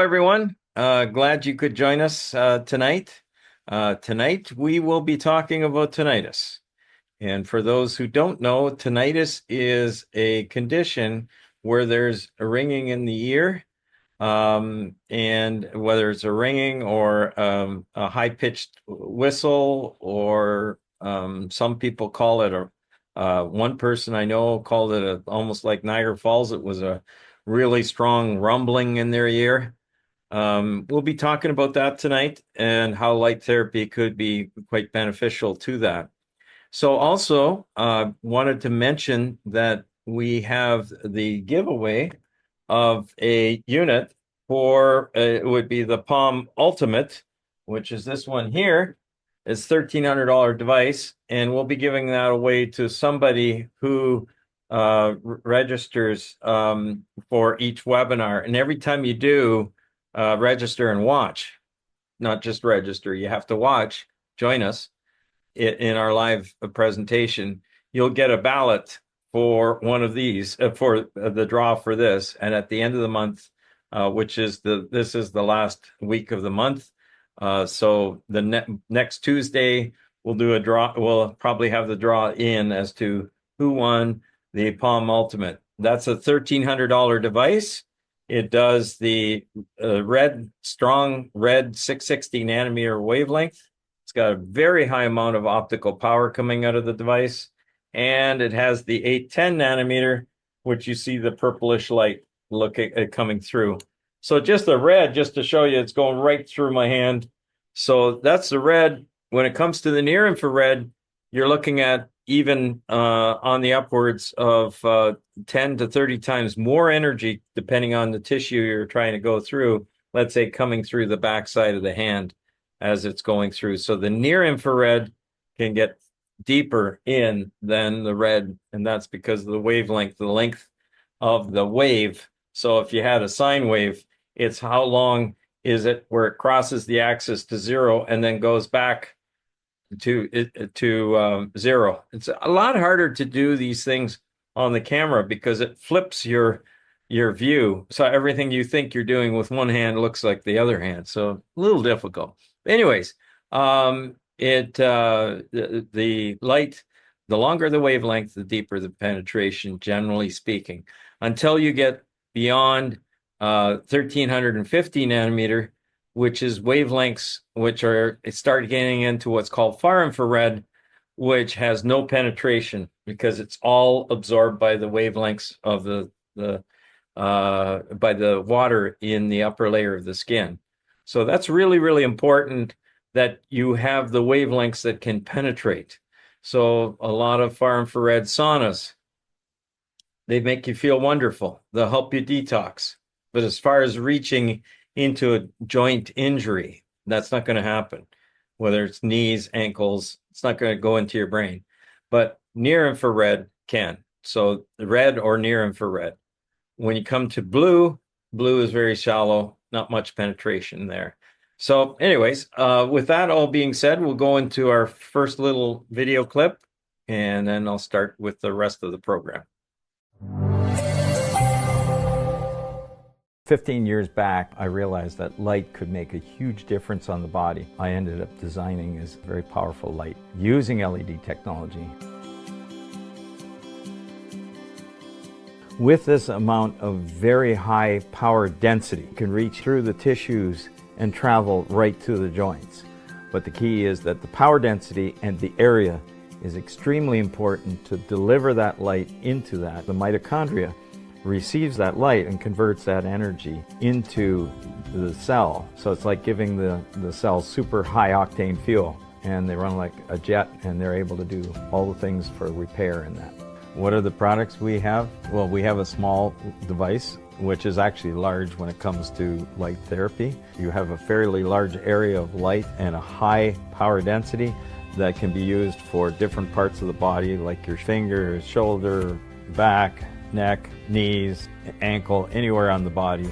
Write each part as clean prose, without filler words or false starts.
everyone. Glad you could join us tonight. Tonight, we will be talking about tinnitus. And for those who don't know, tinnitus is a condition where there's a ringing in the ear, and whether it's a ringing or a high-pitched whistle, or some people call it one person I know called it almost like Niagara Falls. It was a really strong rumbling in their ear. We'll be talking about that tonight and how light therapy could be quite beneficial to that. So also wanted to mention that we have the giveaway of a unit for, it would be the Palm Ultimate, which is this one here. It's $1,300 device, and we'll be giving that away to somebody who registers for each webinar. And every time you do, register and watch, not just register, you have to watch, join us in our live presentation. You'll get a ballot for one of these, for the draw for this. And at the end of the month, which is this is the last week of the month. So the next Tuesday, we'll do a draw. We'll probably have the draw in as to who won the Palm Ultimate. That's a $1,300 device. It does the strong red 660 nanometer wavelength. It's got a very high amount of optical power coming out of the device. And it has the 810 nanometer, which you see the purplish light coming through. So just the red, just to show you, it's going right through my hand. So that's the red. When it comes to the near infrared, you're looking at even on the upwards of 10 to 30 times more energy, depending on the tissue you're trying to go through, let's say coming through the backside of the hand as it's going through. So the near infrared can get deeper in than the red, and that's because of the wavelength, the length of the wave. So if you had a sine wave, it's how long is it where it crosses the axis to zero and then goes back to zero. It's a lot harder to do these things on the camera because it flips your view. So everything you think you're doing with one hand looks like the other hand. So a little difficult. Anyways, the light, the longer the wavelength, the deeper the penetration, generally speaking, until you get beyond 1350 nanometer, which is wavelengths which start getting into what's called far infrared, which has no penetration because it's all absorbed by the wavelengths of by the water in the upper layer of the skin. So that's really, really important that you have the wavelengths that can penetrate. So a lot of far infrared saunas, they make you feel wonderful. They'll help you detox. But as far as reaching into a joint injury, that's not going to happen. Whether it's knees, ankles, it's not going to go into your brain. But near infrared can. So the red or near infrared. When you come to blue, blue is very shallow, not much penetration there. So anyways, with that all being said, we'll go into our first little video clip, and then I'll start with the rest of the program. 15 years back, I realized that light could make a huge difference on the body. I ended up designing this very powerful light using LED technology. With this amount of very high power density, it can reach through the tissues and travel right to the joints. But the key is that the power density and the area is extremely important to deliver that light into that. The mitochondria receives that light and converts that energy into the cell. So it's like giving the cell super high octane fuel, and they run like a jet, and they're able to do all the things for repair in that. What are the products we have? Well, we have a small device, which is actually large when it comes to light therapy. You have a fairly large area of light and a high power density that can be used for different parts of the body, like your fingers, shoulder, back, neck, knees, ankle, anywhere on the body.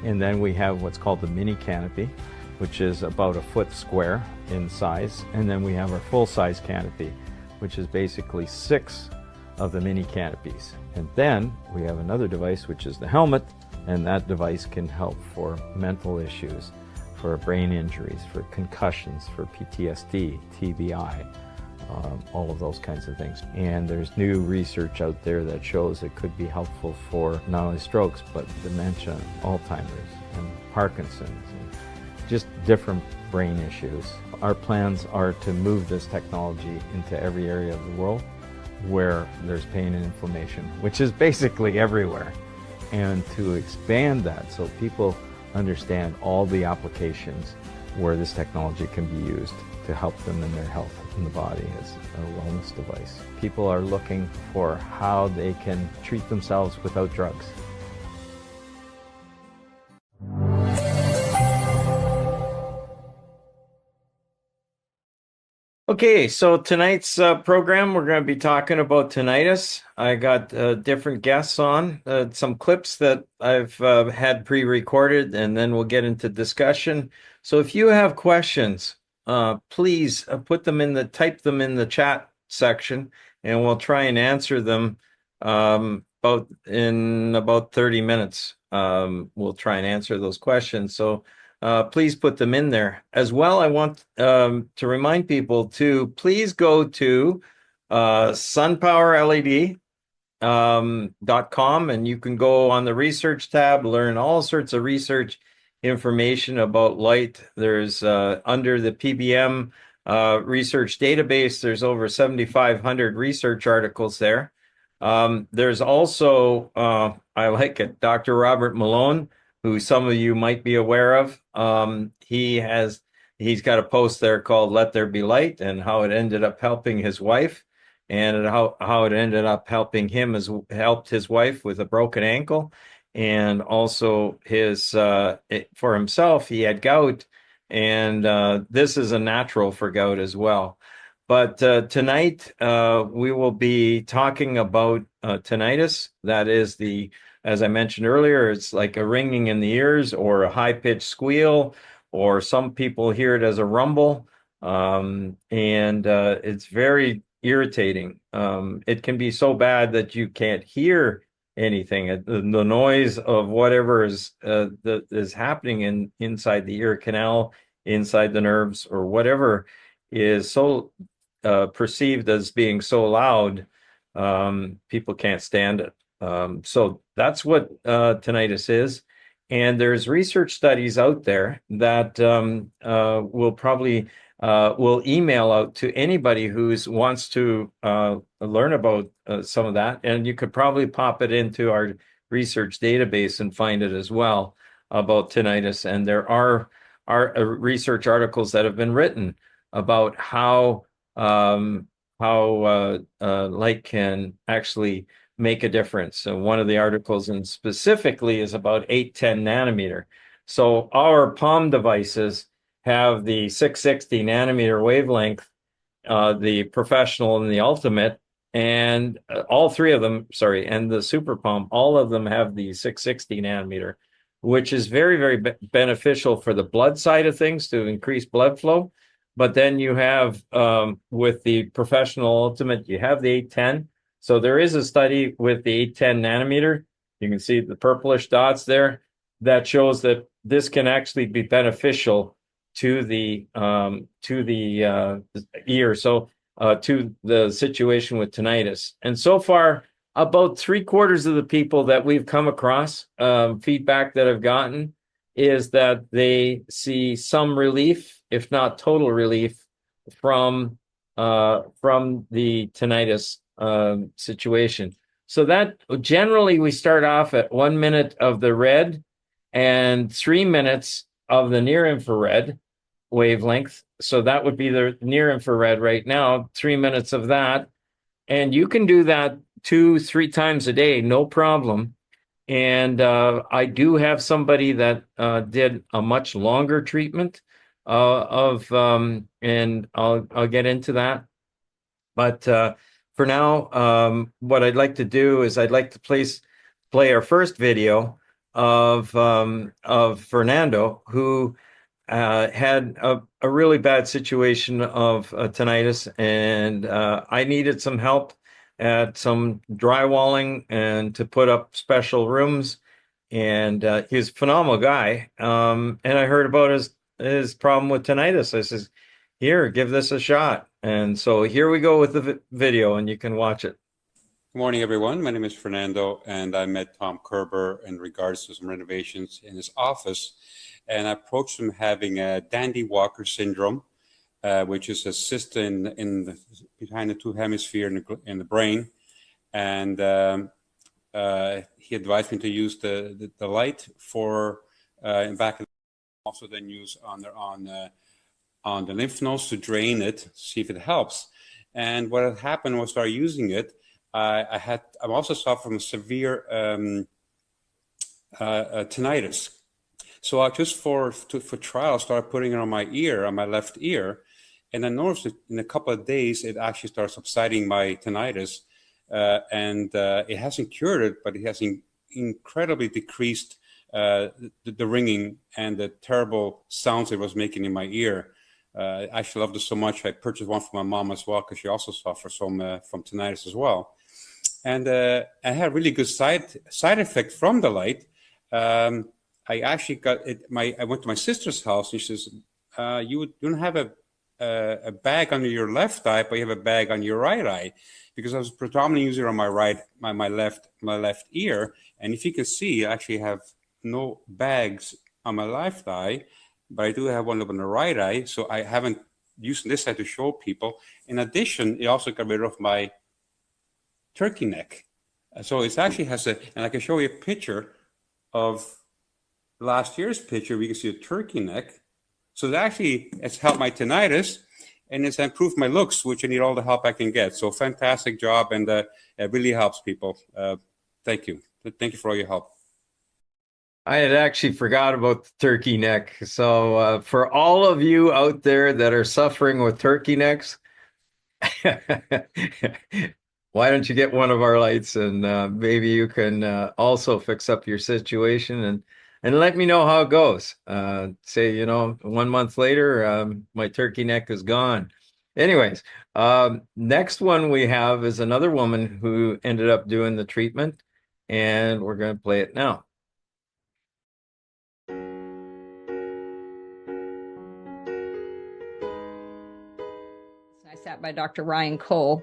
And then we have what's called the mini canopy, which is about a foot square in size. And then we have our full-size canopy, which is basically 6 of the mini canopies. And then we have another device, which is the helmet, And that device can help for mental issues, for brain injuries, for concussions, for PTSD, TBI, all of those kinds of things. And there's new research out there that shows it could be helpful for not only strokes, but dementia, Alzheimer's, and Parkinson's, and just different brain issues. Our plans are to move this technology into every area of the world where there's pain and inflammation, which is basically everywhere, and to expand that so people understand all the applications where this technology can be used to help them in their health in the body as a wellness device. People are looking for how they can treat themselves without drugs. Okay, so tonight's program, we're going to be talking about tinnitus. I got different guests on, some clips that I've had pre-recorded, and then we'll get into discussion. So if you have questions, please type them in the chat section, and we'll try and answer them in about 30 minutes. We'll try and answer those questions. So please put them in there. As well, I want to remind people to please go to SunPowerLED.com, and you can go on the research tab, learn all sorts of research information about light. There's under the PBM research database, there's over 7,500 research articles there. There's also, I like it, Dr. Robert Malone, who some of you might be aware of. He's got a post there called "Let There Be Light" and how it ended up helping his wife, and how it ended up helping him helped his wife with a broken ankle, and also for himself, he had gout, and this is a natural for gout as well. But tonight we will be talking about tinnitus. That is as I mentioned earlier, it's like a ringing in the ears or a high-pitched squeal, or some people hear it as a rumble, and it's very irritating. It can be so bad that you can't hear anything. The noise of whatever is happening inside the ear canal, inside the nerves, or whatever is so perceived as being so loud, people can't stand it. So that's what tinnitus is. And there's research studies out there that will email out to anybody who wants to learn about some of that. And you could probably pop it into our research database and find it as well about tinnitus. And there are research articles that have been written about how light can actually make a difference. So one of the articles, and specifically, is about 810 nanometer. So our palm devices have the 660 nanometer wavelength, the professional and the ultimate, and all three of them, and the super palm, all of them have the 660 nanometer, which is very, very beneficial for the blood side of things to increase blood flow. But then you have, with the professional ultimate, you have the 810. So there is a study with the 810 nanometer. You can see the purplish dots there that shows that this can actually be beneficial to the ear, so to the situation with tinnitus. And so far, about 3/4 of the people that we've come across, feedback that I've gotten, is that they see some relief, if not total relief, from the tinnitus situation. So that generally we start off at 1 minute of the red and 3 minutes of the near infrared wavelength. So that would be the near infrared right now, 3 minutes of that. And you can do that 2-3 times a day, no problem. And I do have somebody that did a much longer treatment and I'll get into that. But for now, what I'd like to do is I'd like to play our first video of Fernando, who had a really bad situation of tinnitus, and I needed some help at some drywalling and to put up special rooms. and he's a phenomenal guy. And I heard about his problem with tinnitus. I says, here, give this a shot. And so here we go with the video, and you can watch it. Good morning, everyone. My name is Fernando, and I met Tom Kerber in regards to some renovations in his office. And I approached him having a Dandy Walker syndrome, which is a cyst behind the two hemispheres in the brain. And he advised me to use the light for in back, and also then use on the lymph nodes to drain it, see if it helps. And what had happened was, started using it. I'm also suffering from severe tinnitus. So I just for trial started putting it on my ear, on my left ear, and I noticed that in a couple of days it actually started subsiding my tinnitus, and it hasn't cured it, but it has incredibly decreased the ringing and the terrible sounds it was making in my ear. I actually loved it so much I purchased one for my mom as well, because she also suffers from tinnitus as well. And I had a really good side effect from the light. I actually got it. I went to my sister's house, and she says, "You don't have a bag under your left eye, but you have a bag on your right eye," because I was predominantly using it on my left ear. And if you can see, I actually have no bags on my left eye, but I do have one on the right eye. So I haven't used this side to show people. In addition, it also got rid of my turkey neck. So it actually has and I can show you a picture of last year's picture. We can see a turkey neck. So it's helped my tinnitus, and it's improved my looks, which I need all the help I can get. So fantastic job, and it really helps people. Thank you. Thank you for all your help. I had actually forgot about the turkey neck. So for all of you out there that are suffering with turkey necks, why don't you get one of our lights, and maybe you can also fix up your situation, and let me know how it goes. Say, 1 month later, my turkey neck is gone. Anyways, next one we have is another woman who ended up doing the treatment, and we're going to play it now. I sat by Dr. Ryan Cole,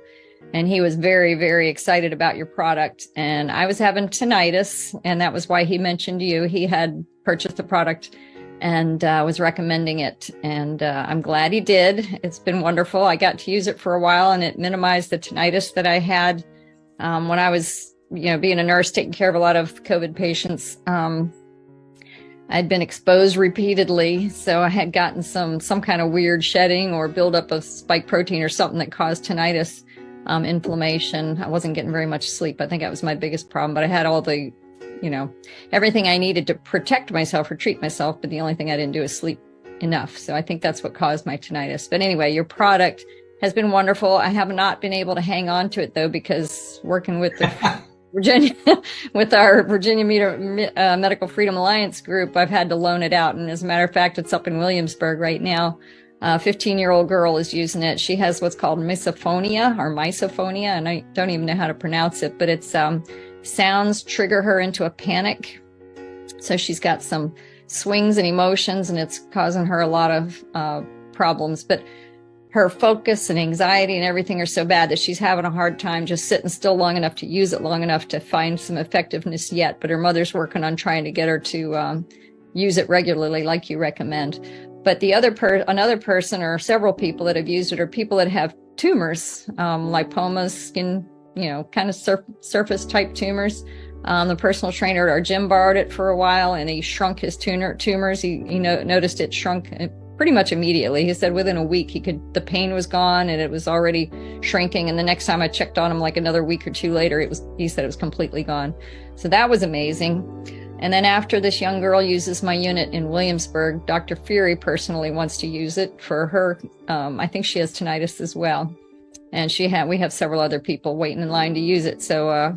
and he was very, very excited about your product. And I was having tinnitus, and that was why he mentioned you. He had purchased the product and was recommending it. And I'm glad he did. It's been wonderful. I got to use it for a while, and it minimized the tinnitus that I had when I was, being a nurse, taking care of a lot of COVID patients. I'd been exposed repeatedly, so I had gotten some kind of weird shedding or buildup of spike protein or something that caused tinnitus, inflammation. I wasn't getting very much sleep. I think that was my biggest problem, but I had all the, everything I needed to protect myself or treat myself, but the only thing I didn't do is sleep enough. So I think that's what caused my tinnitus. But anyway, your product has been wonderful. I have not been able to hang on to it, though, because working with the with our Virginia Medical Freedom Alliance group, I've had to loan it out. And as a matter of fact, it's up in Williamsburg right now. A 15-year-old girl is using it. She has what's called misophonia, and I don't even know how to pronounce it, but it's sounds trigger her into a panic. So she's got some swings and emotions, and it's causing her a lot of problems. But her focus and anxiety and everything are so bad that she's having a hard time just sitting still long enough to use it long enough to find some effectiveness yet. But her mother's working on trying to get her to use it regularly like you recommend. But the another person or several people that have used it are people that have tumors, lipomas, skin, kind of surface type tumors. The personal trainer at our gym borrowed it for a while, and he shrunk his tumors. He noticed it shrunk pretty much immediately. He said within a week the pain was gone and it was already shrinking. And the next time I checked on him, like another week or two later, he said it was completely gone. So that was amazing. And then after this young girl uses my unit in Williamsburg, Dr. Fury personally wants to use it for her. I think she has tinnitus as well. And we have several other people waiting in line to use it. So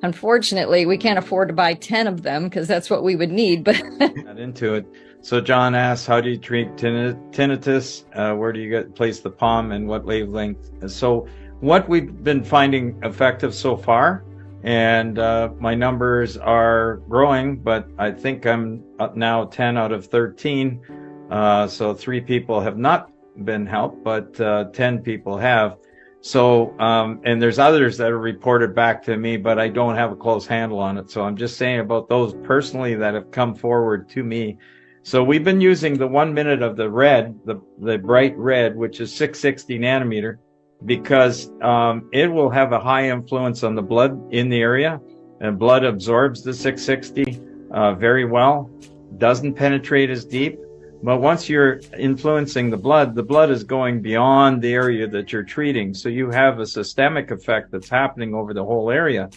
unfortunately, we can't afford to buy 10 of them because that's what we would need. But Not into it. So John asks, how do you treat tinnitus? Where do you place the palm, and what wavelength? So what we've been finding effective so far and my numbers are growing, but I think I'm up now 10 out of 13. So 3 people have not been helped, but 10 people have. So, and there's others that are reported back to me, but I don't have a close handle on it. So I'm just saying about those personally that have come forward to me. So we've been using the 1 minute of the red, the bright red, which is 660 nanometer, because it will have a high influence on the blood in the area, and blood absorbs the 660 very well, doesn't penetrate as deep. But once you're influencing the blood is going beyond the area that you're treating. So you have a systemic effect that's happening over the whole area,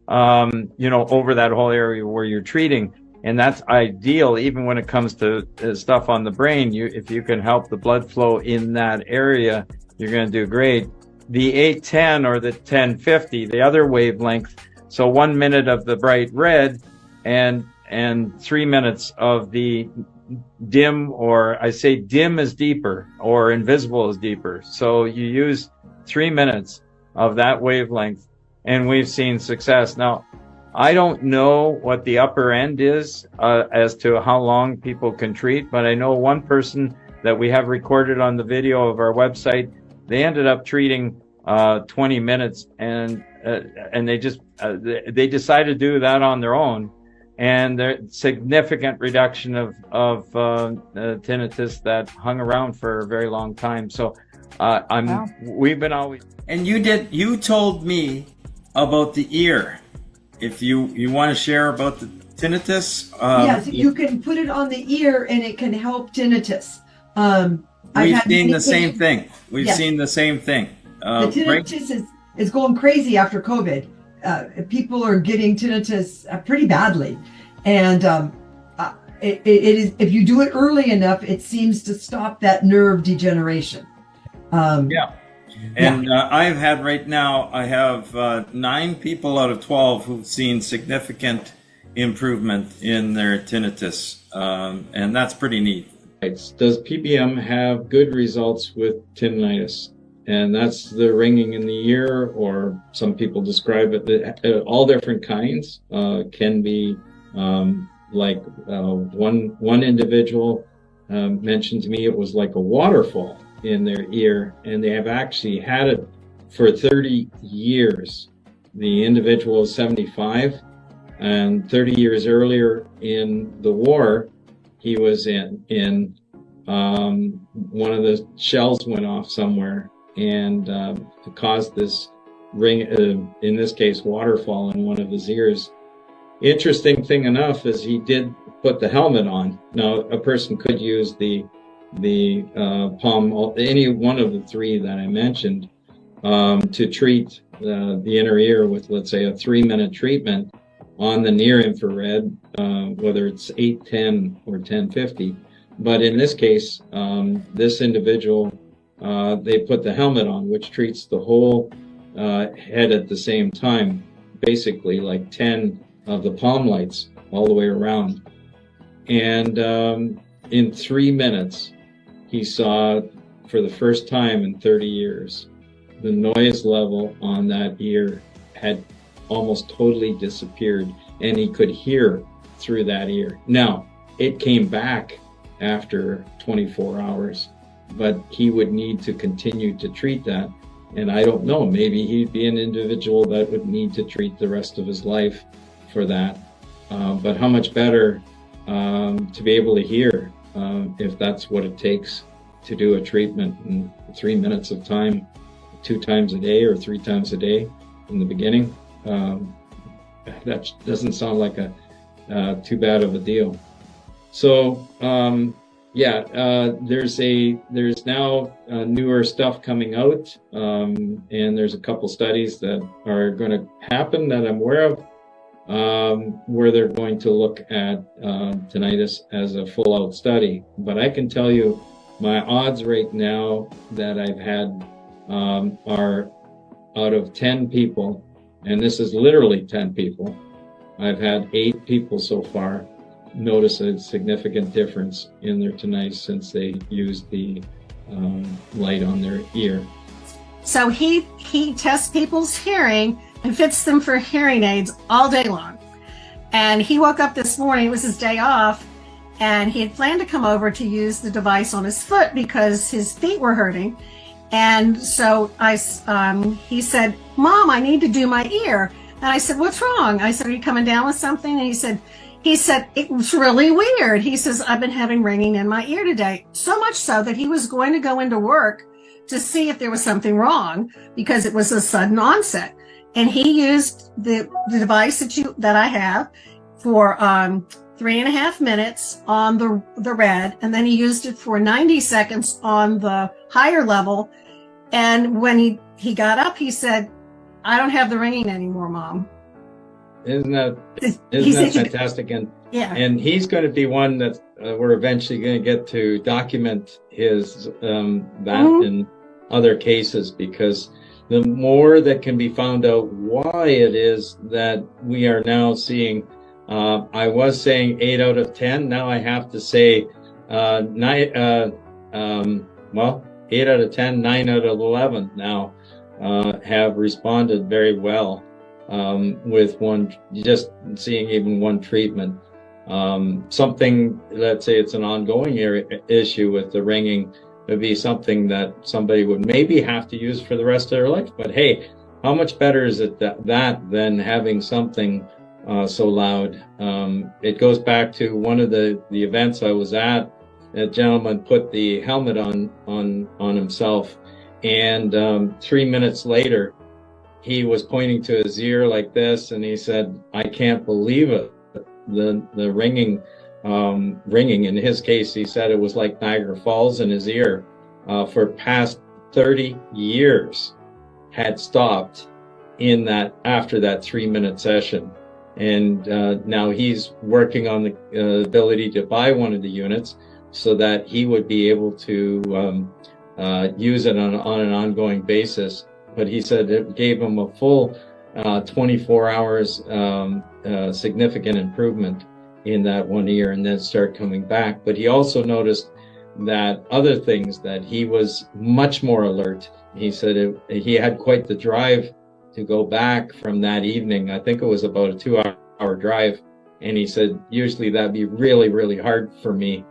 over that whole area where you're treating. And that's ideal, even when it comes to stuff on the brain. If you can help the blood flow in that area, you're going to do great. The 810 or the 1050, the other wavelength, so 1 minute of the bright red and 3 minutes of the dim, or I say dim is deeper or invisible is deeper. So you use 3 minutes of that wavelength and we've seen success. Now, I don't know what the upper end is as to how long people can treat, but I know one person that we have recorded on the video of our website, they ended up treating 20 minutes and they decided to do that on their own. And there's significant reduction of tinnitus that hung around for a very long time. So Wow. we've been always. And you told me about the ear. If you want to share about the tinnitus, yes, you can put it on the ear and it can help tinnitus. we've seen the same thing. We've Yes. seen the same thing. The tinnitus is going crazy after COVID. People are getting tinnitus pretty badly, and it is, if you do it early enough, it seems to stop that nerve degeneration. Yeah. And I've had right now, I have 9 people out of 12 who've seen significant improvement in their tinnitus, and that's pretty neat. Does PBM have good results with tinnitus? And that's the ringing in the ear, or some people describe it, all different kinds can be like one individual mentioned to me it was like a waterfall in their ear, and they have actually had it for 30 years. The individual is 75, and 30 years earlier in the war, he was in one of the shells went off somewhere and caused this ring, in this case, waterfall in one of his ears. Interesting thing enough is he did put the helmet on. Now, a person could use the palm, any one of the 3 that I mentioned, to treat the inner ear with, let's say, a 3-minute treatment on the near infrared, whether it's 810 or 1050. But in this case, this individual, they put the helmet on, which treats the whole head at the same time, basically like 10 of the palm lights all the way around. And in 3 minutes, he saw for the first time in 30 years, the noise level on that ear had almost totally disappeared, and he could hear through that ear. Now, it came back after 24 hours, but he would need to continue to treat that. And I don't know, maybe he'd be an individual that would need to treat the rest of his life for that. But how much better to be able to hear if that's what it takes to do a treatment in 3 minutes of time, 2 times a day or 3 times a day in the beginning. That doesn't sound like too bad of a deal. So there's now newer stuff coming out, and there's a couple studies that are going to happen that I'm aware of, where they're going to look at tinnitus as a full-out study. But I can tell you my odds right now that I've had are out of 10 people, and this is literally 10 people. I've had 8 people so far notice a significant difference in their tinnitus since they used the light on their ear. So he tests people's hearing and fits them for hearing aids all day long. And he woke up this morning, it was his day off, and he had planned to come over to use the device on his foot because his feet were hurting. And so he said, "Mom, I need to do my ear." And I said, "What's wrong?" I said, "Are you coming down with something?" And he said, "It was really weird." He says, "I've been having ringing in my ear today." So much so that he was going to go into work to see if there was something wrong because it was a sudden onset. And he used the device that I have for 3.5 minutes on the red, and then he used it for 90 seconds on the higher level. And when he got up, he said, "I don't have the ringing anymore, Mom." Isn't that fantastic? And yeah, and he's going to be one that we're eventually going to get to document his in other cases, because the more that can be found out why it is that we are now seeing, I was saying 8 out of 10. Now I have to say 8 out of 10, 9 out of 11 now have responded very well with just seeing even one treatment. Something, let's say it's an ongoing issue with the ringing, would be something that somebody would maybe have to use for the rest of their life. But hey, how much better is it that than having something so loud? It goes back to one of the events I was at. A gentleman put the helmet on himself, and 3 minutes later, he was pointing to his ear like this, and he said, "I can't believe it. The ringing in his case," he said, it was like Niagara Falls in his ear for past 30 years had stopped after that 3-minute session. And now he's working on the ability to buy one of the units so that he would be able to use it on an ongoing basis. But he said it gave him a full 24 hours significant improvement in that one ear, and then start coming back. But he also noticed that other things, that he was much more alert. He said he had quite the drive to go back from that evening. I think it was about a 2-hour drive. And he said, usually that'd be really, really hard for me.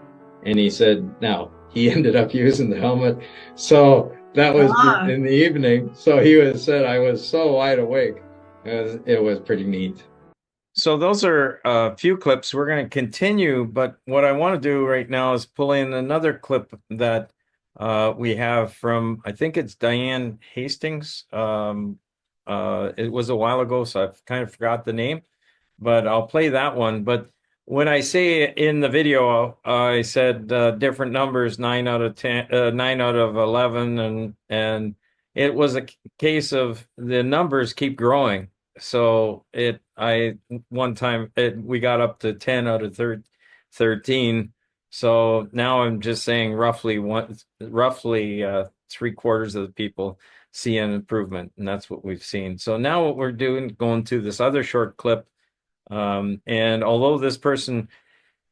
And he said, now he ended up using the helmet. So that was in the evening. So he said, I was so wide awake. It was pretty neat. So those are a few clips. We're going to continue, but what I want to do right now is pull in another clip that we have from, I think it's Diane Hastings. It was a while ago, so I've kind of forgot the name, but I'll play that one. But when I say in the video, I said different numbers, 9 out of 10, 9 out of 11, and it was a case of the numbers keep growing. So one time we got up to 10 out of 13. So now I'm just saying roughly 3/4 of the people see an improvement, and that's what we've seen. So now what we're doing, going to this other short clip, and although this person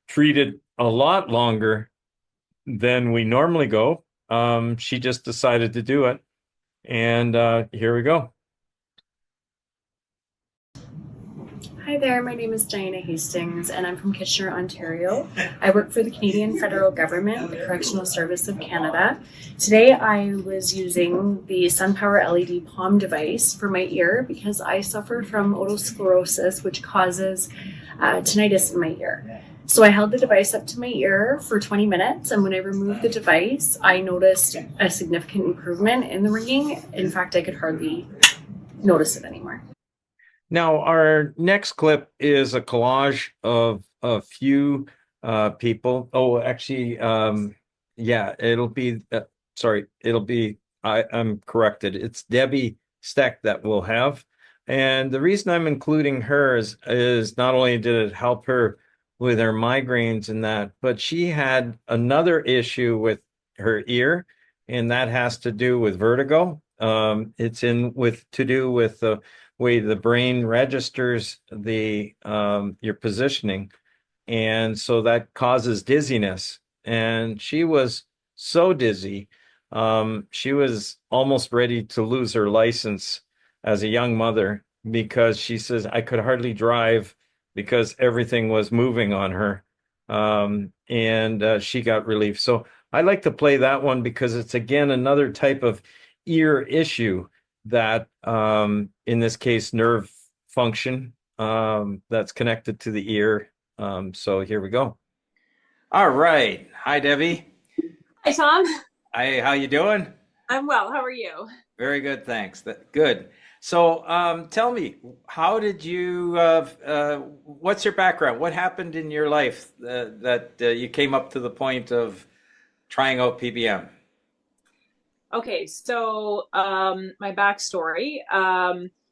treated a lot longer than we normally go, she just decided to do it, and here we go. Hi there, my name is Diana Hastings and I'm from Kitchener, Ontario. I work for the Canadian federal government, the Correctional Service of Canada. Today I was using the SunPowerLED Palm device for my ear because I suffer from otosclerosis, which causes tinnitus in my ear. So I held the device up to my ear for 20 minutes, and when I removed the device, I noticed a significant improvement in the ringing. In fact, I could hardly notice it anymore. Now, our next clip is a collage of a few people. Oh, actually, yeah, it'll be, I'm corrected. It's Debbie Steck that we'll have. And the reason I'm including her is not only did it help her with her migraines and that, but she had another issue with her ear, and that has to do with vertigo. It's to do with the way the brain registers your positioning, and so that causes dizziness. And she was so dizzy, she was almost ready to lose her license as a young mother. because she says I could hardly drive because everything was moving on her. And she got relief. So I like to play that one because it's again another type of ear issue that in this case nerve function that's connected to the ear. So here we go. All right. Hi, Debbie. Hi, Tom. Hi, how you doing? I'm well. How are you? Very good, thanks. Good. So, tell me, how did you? What's your background? What happened in your life that you came up to the point of trying out PBM? Okay, so my backstory.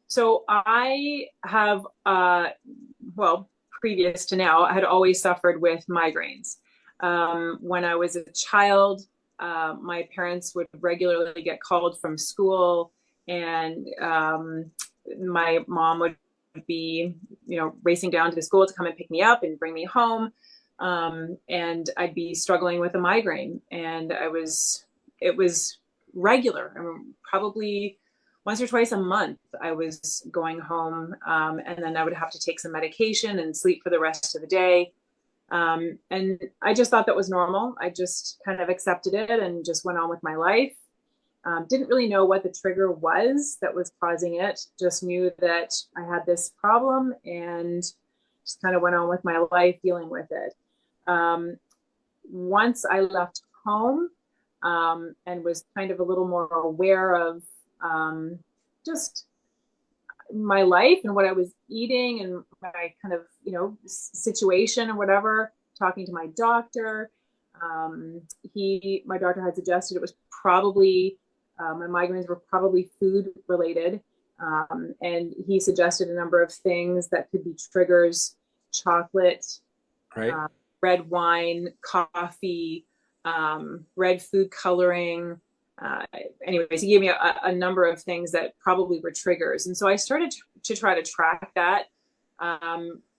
So I have, well, previous to now, I had always suffered with migraines. When I was a child, my parents would regularly get called from school, and my mom would be, racing down to the school to come and pick me up and bring me home. And I'd be struggling with a migraine, and it was regular. I mean, probably once or twice a month, I was going home, and then I would have to take some medication and sleep for the rest of the day. And I just thought that was normal. I just kind of accepted it and just went on with my life. Didn't really know what the trigger was that was causing it. Just knew that I had this problem and just kind of went on with my life dealing with it. Once I left home, and was kind of a little more aware of just my life and what I was eating and my kind of, situation or whatever, talking to my doctor. My doctor had suggested it was probably, my migraines were probably food related. And he suggested a number of things that could be triggers: chocolate, Right. Red wine, coffee, red food coloring. Anyways, he gave me a number of things that probably were triggers. And so I started to try to track that,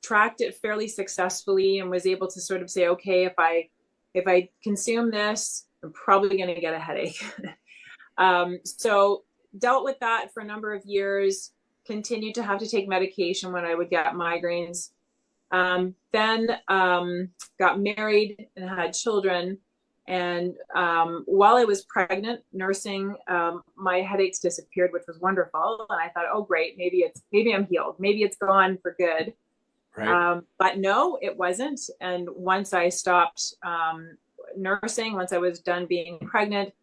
tracked it fairly successfully, and was able to sort of say, okay, if I consume this, I'm probably going to get a headache. So dealt with that for a number of years, continued to have to take medication when I would get migraines. Then got married and had children. And while I was pregnant, nursing, my headaches disappeared, which was wonderful. And I thought, oh, great, maybe I'm healed. Maybe it's gone for good. Right. But no, it wasn't. And once I stopped nursing, once I was done being pregnant,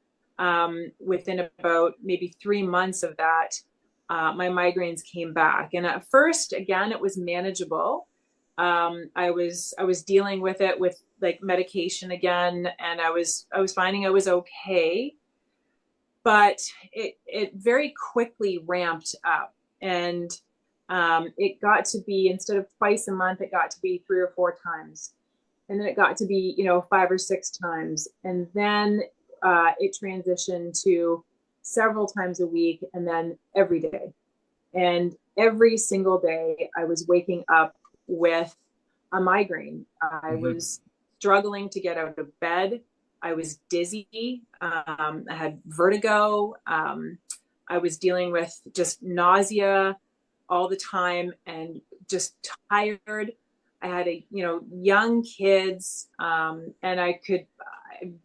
within about maybe 3 months of that, my migraines came back. And at first, again, it was manageable. I was dealing with it with like medication again, and I was finding I was okay, but it very quickly ramped up, and it got to be, instead of twice a month, it got to be 3 or 4 times, and then it got to be 5 or 6 times, and then it transitioned to several times a week, and then every day, and every single day I was waking up with a migraine. I was struggling to get out of bed. I was dizzy. I had vertigo. I was dealing with just nausea all the time and just tired. I had young kids, and I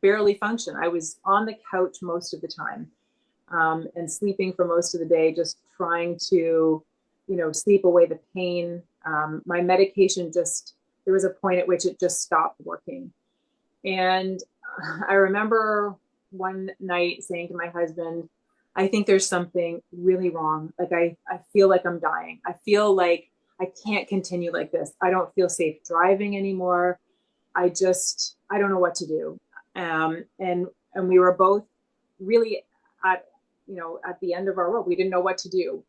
barely function. I was on the couch most of the time, and sleeping for most of the day, just trying to, sleep away the pain. My medication there was a point at which it just stopped working. And I remember one night saying to my husband, I think there's something really wrong. Like I feel like I'm dying. I feel like I can't continue like this. I don't feel safe driving anymore. I don't know what to do. And we were both really at the end of our rope. We didn't know what to do.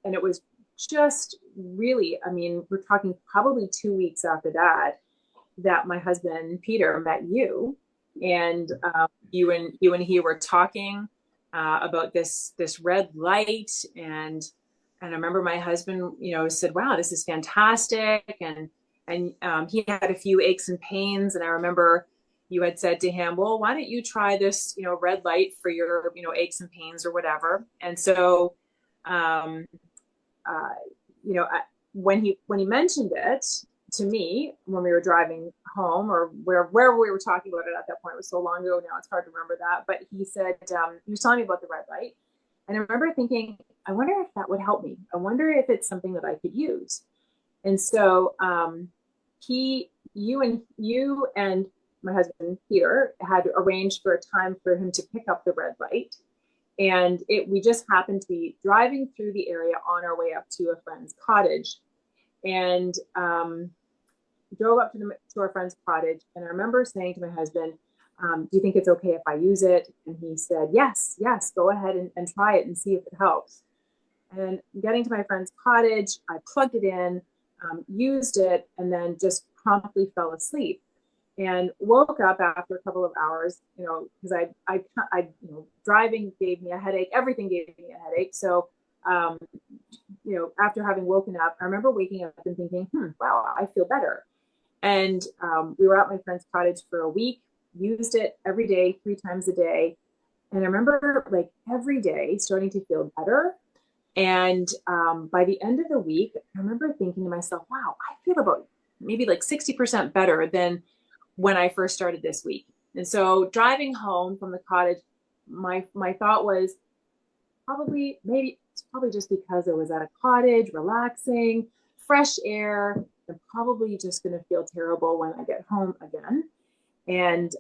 And it was just really, we're talking probably 2 weeks after that my husband Peter met you, and you and he were talking about this red light, and I remember my husband said, wow, this is fantastic, and he had a few aches and pains, and I remember you had said to him, well, why don't you try this red light for your aches and pains or whatever. And so you know, when he mentioned it to me when we were driving home, or wherever we were talking about it at that point, it was so long ago now, it's hard to remember that. But he said, he was telling me about the red light. And I remember thinking, I wonder if that would help me. I wonder if it's something that I could use. And so you and my husband Peter had arranged for a time for him to pick up the red light. And we just happened to be driving through the area on our way up to a friend's cottage, and drove up to our friend's cottage. And I remember saying to my husband, do you think it's okay if I use it? And he said, yes, go ahead and try it and see if it helps. And getting to my friend's cottage, I plugged it in, used it, and then just promptly fell asleep. And woke up after a couple of hours, you know, because I you know, driving gave me a headache. Everything gave me a headache. So, you know, after having woken up, I remember waking up and thinking, wow, I feel better. And we were at my friend's cottage for a week, used it every day, 3 times a day. And I remember like every day starting to feel better. And by the end of the week, I remember thinking to myself, wow, I feel about maybe like 60% better than when I first started this week. And so driving home from the cottage, my thought was it's probably just because I was at a cottage, relaxing, fresh air. I'm probably just going to feel terrible when I get home again. And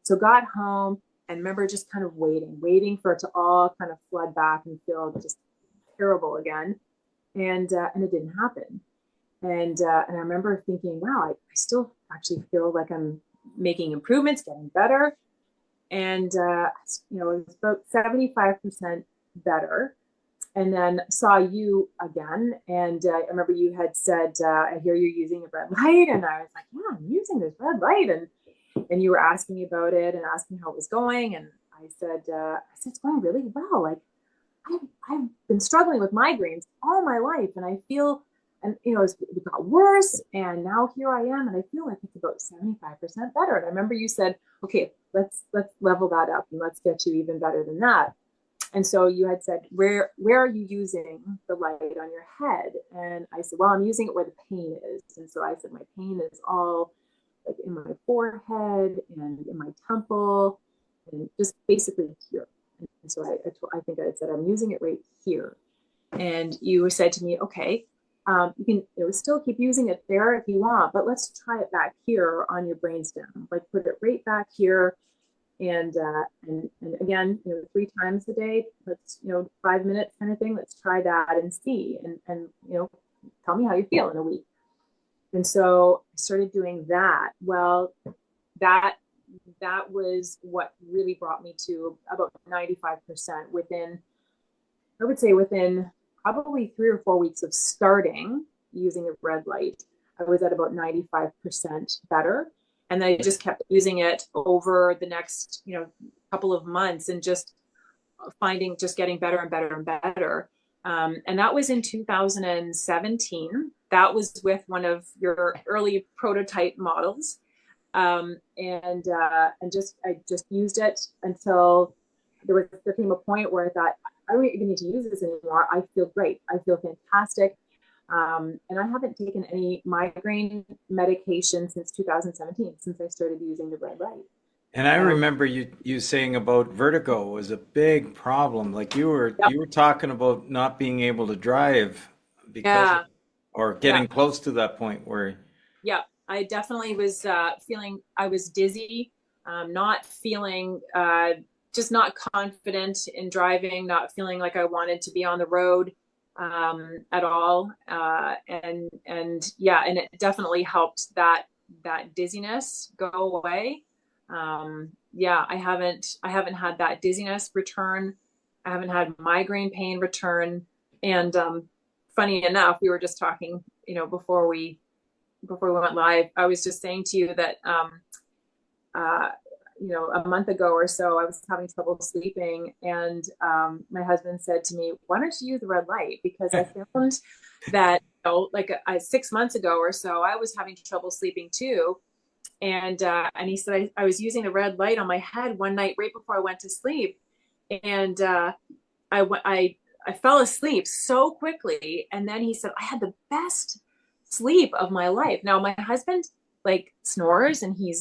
so got home and remember just kind of waiting for it to all kind of flood back and feel just terrible again. And it didn't happen. And I remember thinking, wow, I still actually feel like I'm making improvements, getting better. And, you know, it was about 75% better. And then saw you again. And I remember you had said, I hear you're using a red light. And I was like, yeah, I'm using this red light. And you were asking me about it and asking how it was going. And I said, it's going really well. Like I've been struggling with migraines all my life. And I feel, and you know, it got worse, and now here I am, and I feel like it's about 75% better. And I remember you said, okay, let's level that up and let's get you even better than that. And so you had said, where are you using the light on your head? And I said, well, I'm using it where the pain is. And so I said, my pain is all like in my forehead and in my temple and just basically here. And so I think I said, I'm using it right here. And you said to me, okay, you can still keep using it there if you want, but let's try it back here on your brainstem. Like put it right back here, and again, 3 times a day. Let's 5 minutes kind of thing. Let's try that and see, and tell me how you feel in a week. And so I started doing that. Well, that was what really brought me to about 95% within, I would say within probably 3 or 4 weeks of starting using a red light. I was at about 95% better. And then I just kept using it over the next, couple of months and just getting better and better and better. And that was in 2017. That was with one of your early prototype models. I just used it until there came a point where I thought, I don't even need to use this anymore. I feel great. I feel fantastic. And I haven't taken any migraine medication since 2017, since I started using the red light. And I remember you saying about vertigo was a big problem. Like you were talking about not being able to drive because or getting close to that point where. Yeah, I definitely was feeling, I was dizzy, not feeling, just not confident in driving, not feeling like I wanted to be on the road at all. And it definitely helped that dizziness go away. I haven't had that dizziness return. I haven't had migraine pain return. And funny enough, we were just talking, before we went live, I was just saying to you that a month ago or so, I was having trouble sleeping, and my husband said to me, "Why don't you use the red light?" Because I found that 6 months ago or so, I was having trouble sleeping too. And he said I was using the red light on my head one night right before I went to sleep, and I I fell asleep so quickly. And then he said, I had the best sleep of my life. Now, my husband like snores and he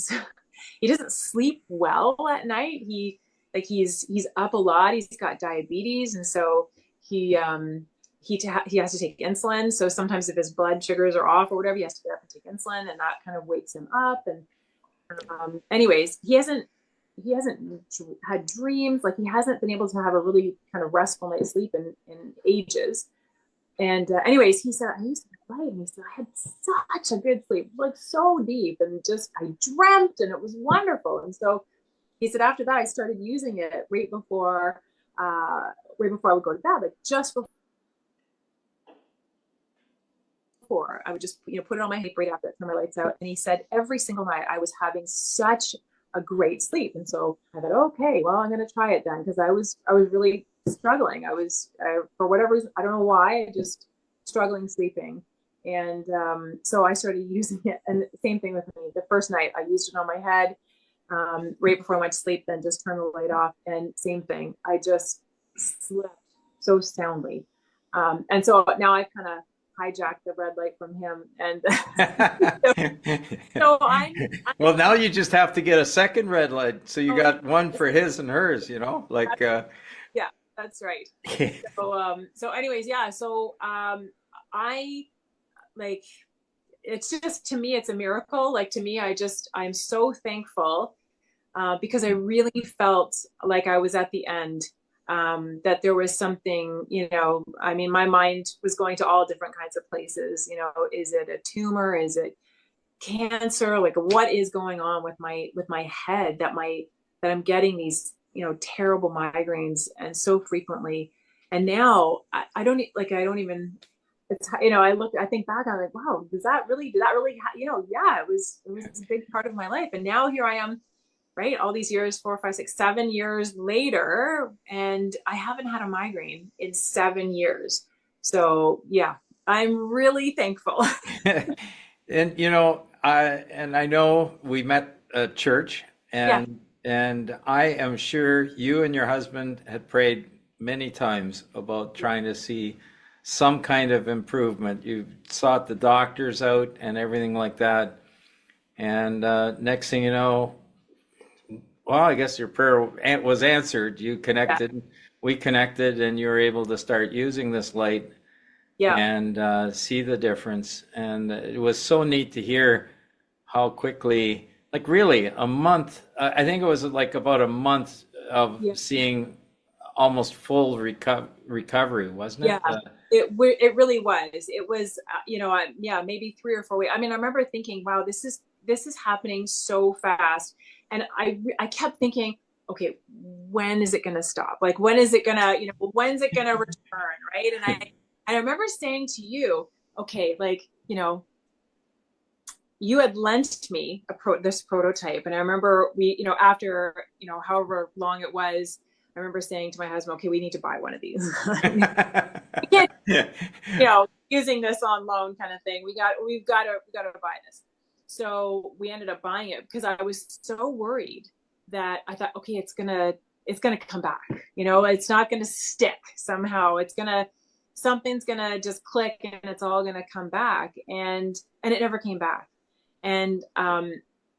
doesn't sleep well at night. He's up a lot. He's got diabetes. And so he has to take insulin. So sometimes if his blood sugars are off or whatever, he has to get up and take insulin, and that kind of wakes him up. And anyways, he hasn't had dreams. Like, he hasn't been able to have a really kind of restful night's sleep in ages. And anyways, he said, I used to write, and he said, I had such a good sleep, like so deep, and just, I dreamt, and it was wonderful. And so he said, after that, I started using it right before I would go to bed, like just before I would just, put it on my head right after I turn my lights out. And he said, every single night I was having such a great sleep. And so I thought, okay, well, I'm going to try it then. Cause I was really struggling. For whatever reason, I don't know why, just struggling sleeping. And so I started using it, and same thing with me. The first night I used it on my head right before I went to sleep, then just turned the light off, and same thing. I just slept so soundly. And so now I've kind of hijacked the red light from him. And so well, now you just have to get a second red light. So you got one for his and hers, yeah, that's right. So anyways, yeah. So I like, it's just, to me, it's a miracle. Like, to me, I'm so thankful because I really felt like I was at the end, that there was something, I mean, my mind was going to all different kinds of places. Is it a tumor? Is it cancer? Like, what is going on with my head that I'm getting these, terrible migraines, and so frequently. And now I don't even, it's, I think back, I'm like, wow, did that really, yeah, it was a big part of my life. And now here I am, right? All these years, 4, 5, 6, 7 years later, and I haven't had a migraine in 7 years. So yeah, I'm really thankful. And, I know we met at church, and I am sure you and your husband had prayed many times about trying to see some kind of improvement. You sought the doctors out and everything like that. And next thing you know, well, I guess your prayer was answered. You connected, we connected, and you were able to start using this light and see the difference. And it was so neat to hear how quickly, like really a month, I think it was like about a month of seeing almost full recovery, wasn't it? Yeah, it really was. It was, maybe 3 or 4 weeks. I mean, I remember thinking, wow, this is happening so fast. And I kept thinking, okay, when is it going to stop? Like, when is it going to, when's it going to return? Right. And I remember saying to you, okay, like, you had lent me this prototype. And I remember we, after, however long it was, I remember saying to my husband, okay, we need to buy one of these. We can't, using this on loan kind of thing. We've got to buy this. So we ended up buying it because I was so worried that I thought, okay, it's gonna come back. It's not gonna stick somehow. Something's gonna just click and it's all gonna come back. And it never came back. And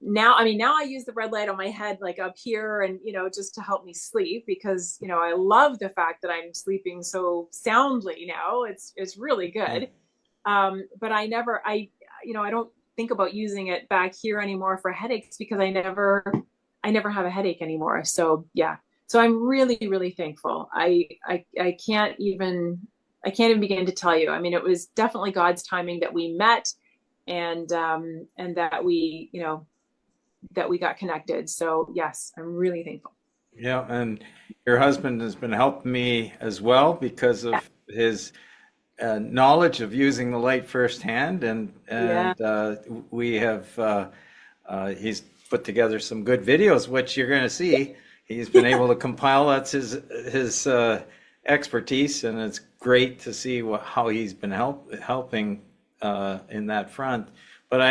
now I use the red light on my head, like up here, and just to help me sleep, because I love the fact that I'm sleeping so soundly now. It's really good. But I don't think about using it back here anymore for headaches, because I never have a headache anymore. So yeah, so I'm really, really thankful. I can't even begin to tell you. I mean, it was definitely God's timing that we met, and that we got connected. So yes, I'm really thankful. Yeah, and your husband has been helping me as well because of his knowledge of using the light firsthand, and we have he's put together some good videos, which you're going to see. He's been able to compile. That's his expertise, and it's great to see how he's been helping in that front. But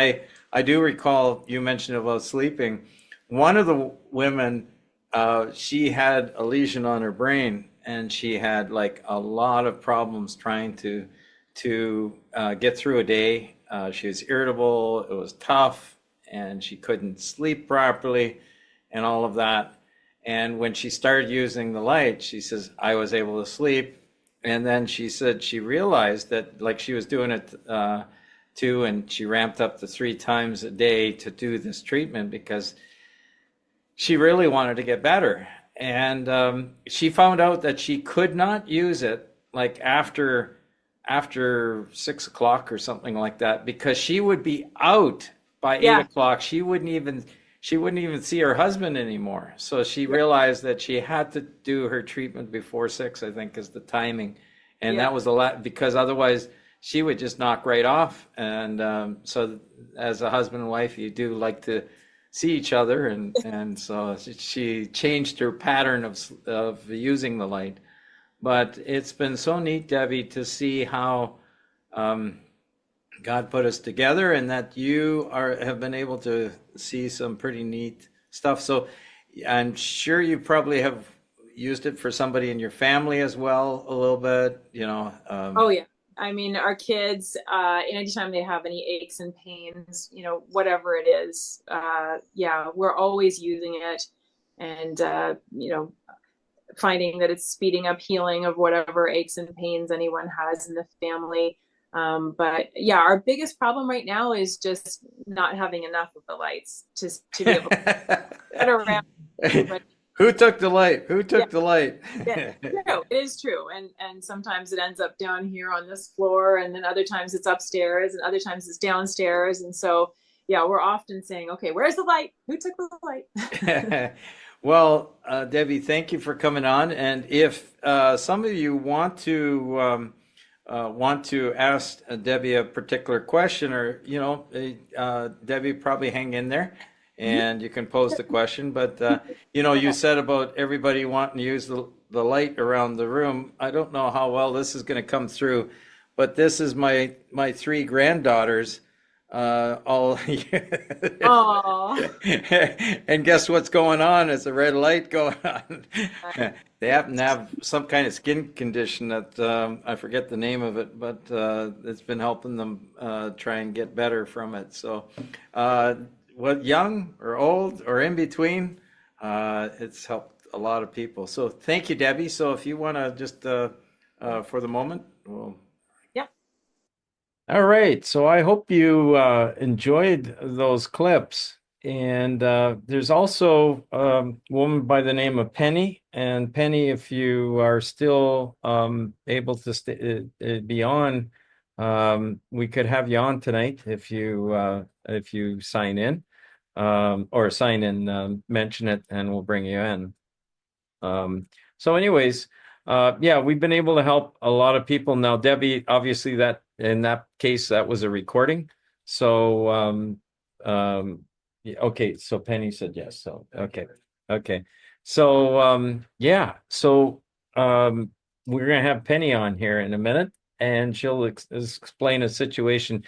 I do recall you mentioned about sleeping. One of the women, she had a lesion on her brain, and she had like a lot of problems trying to get through a day. She was irritable, it was tough, and she couldn't sleep properly and all of that. And when she started using the light, she says, I was able to sleep. And then she said she realized that like she was doing it too, and she ramped up to 3 times a day to do this treatment because she really wanted to get better. And she found out that she could not use it like after 6 o'clock or something like that, because she would be out by 8 o'clock. She wouldn't even see her husband anymore. So she realized that she had to do her treatment before 6, I think, is the timing. And that was a lot, because otherwise she would just knock right off. And so as a husband and wife, you do like to see each other. And so she changed her pattern of using the light. But it's been so neat, Debbie, to see how God put us together, and that you have been able to see some pretty neat stuff. So I'm sure you probably have used it for somebody in your family as well, a little bit, Oh yeah. I mean, our kids, anytime they have any aches and pains, whatever it is, we're always using it, and finding that it's speeding up healing of whatever aches and pains anyone has in the family. But yeah, our biggest problem right now is just not having enough of the lights to be able to get around. But who took the light? Who took the light? No, it is true. And sometimes it ends up down here on this floor, and then other times it's upstairs, and other times it's downstairs. And so, yeah, we're often saying, okay, where's the light? Who took the light? Well, Debbie, thank you for coming on. And if some of you want to ask Debbie a particular question, or Debbie, probably hang in there, and you can pose the question. But you said about everybody wanting to use the light around the room. I don't know how well this is going to come through, but this is my 3 granddaughters. All and guess what's going on? It's a red light going on. They happen to have some kind of skin condition that I forget the name of it, but it's been helping them try and get better from it. So what, young or old or in between, it's helped a lot of people. So thank you, Debbie. So if you want to just for the moment, we'll. All right, so I hope you enjoyed those clips. And there's also a woman by the name of Penny. And Penny, if you are still able to be on, we could have you on tonight if you sign in, or sign in, mention it, and we'll bring you in. So anyways, we've been able to help a lot of people. Now, Debbie, obviously that in that case, that was a recording. So, okay. So Penny said yes. So, okay. So, we're going to have Penny on here in a minute, and she'll explain a situation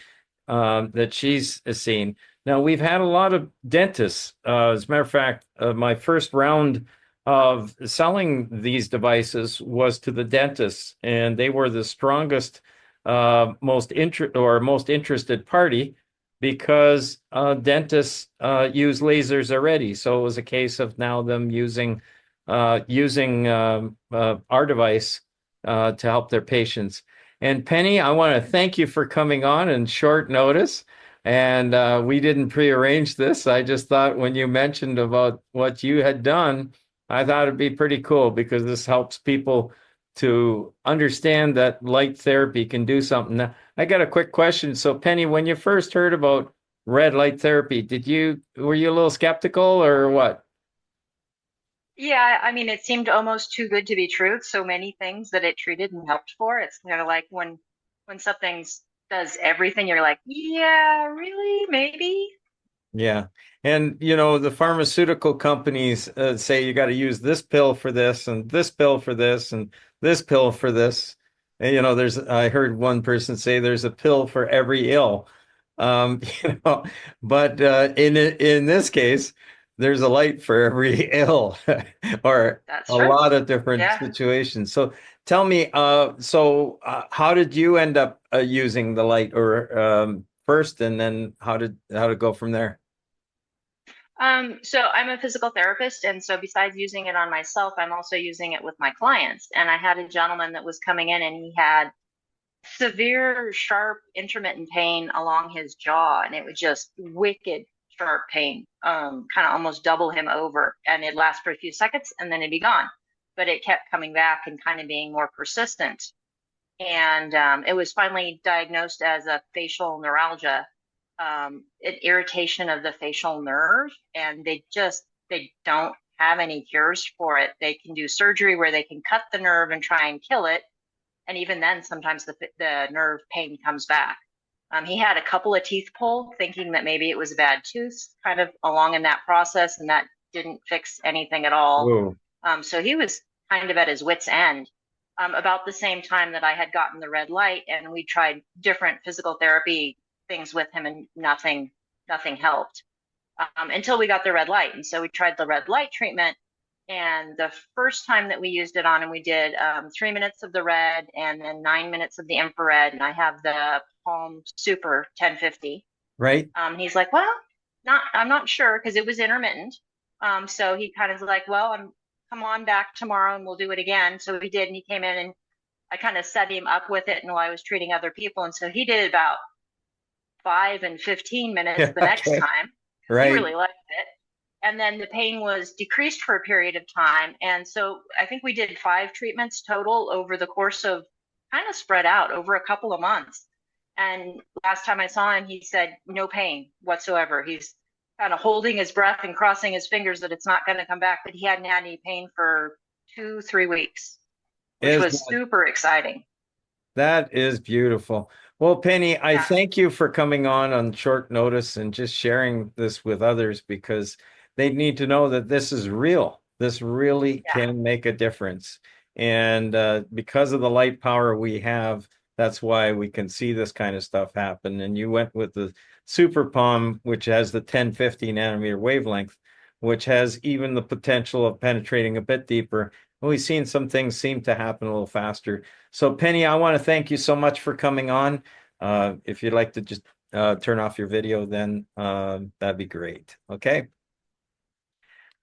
that she's seen. Now, we've had a lot of dentists. As a matter of fact, my first round of selling these devices was to the dentists, and they were the strongest, most interested party, because dentists use lasers already. So it was a case of now them using our device to help their patients. And Penny, I want to thank you for coming on in short notice. And we didn't prearrange this. I just thought when you mentioned about what you had done, I thought it'd be pretty cool, because this helps people to understand that light therapy can do something. Now, I got a quick question. So Penny, when you first heard about red light therapy, were you a little skeptical or what? Yeah, I mean, it seemed almost too good to be true. So many things that it treated and helped for. It's kind of like when something does everything, you're like, yeah, really, maybe. Yeah. And, the pharmaceutical companies say you got to use this pill for this, and this pill for this, and this pill for this. And, I heard one person say there's a pill for every ill. But in this case, there's a light for every ill or That's a right. lot of different Yeah. situations. So tell me, how did you end up using the light or first, and then how to go from there? So I'm a physical therapist, and so besides using it on myself, I'm also using it with my clients. And I had a gentleman that was coming in, and he had severe, sharp, intermittent pain along his jaw, and it was just wicked sharp pain, kind of almost double him over, and it lasts for a few seconds, and then it'd be gone. But it kept coming back and kind of being more persistent. And it was finally diagnosed as a facial neuralgia, an irritation of the facial nerve, and they don't have any cures for it. They can do surgery where they can cut the nerve and try and kill it, and even then, sometimes the nerve pain comes back. He had a couple of teeth pulled, thinking that maybe it was a bad tooth, kind of along in that process, and that didn't fix anything at all. Whoa. So he was kind of at his wit's end. About the same time that I had gotten the red light, and we tried different physical therapy things with him, and nothing helped until we got the red light. And so we tried the red light treatment. And the first time that we used it on him, we did 3 minutes of the red and then 9 minutes of the infrared. And I have the Palm Super 1050. Right. He's like, well, I'm not sure, because it was intermittent. So he kind of was like, well, come on back tomorrow and we'll do it again. So we did, and he came in, and I kind of set him up with it, and while I was treating other people. And so he did about 5 and 15 minutes the next time. Right. He really liked it. And then the pain was decreased for a period of time. And so I think we did 5 treatments total over the course of, kind of spread out over a couple of months. And last time I saw him, he said no pain whatsoever. He's kind of holding his breath and crossing his fingers that it's not going to come back, but he hadn't had any pain for 2-3 weeks, which was super exciting. That is beautiful. Well, Penny, I thank you for coming on short notice and just sharing this with others, because they need to know that this is real. This really can make a difference. And because of the light power we have, that's why we can see this kind of stuff happen. And you went with the Super Palm, which has the 1050 nanometer wavelength, which has even the potential of penetrating a bit deeper. And we've seen some things seem to happen a little faster. So Penny, I want to thank you so much for coming on. If you'd like to just turn off your video, then that'd be great. Okay.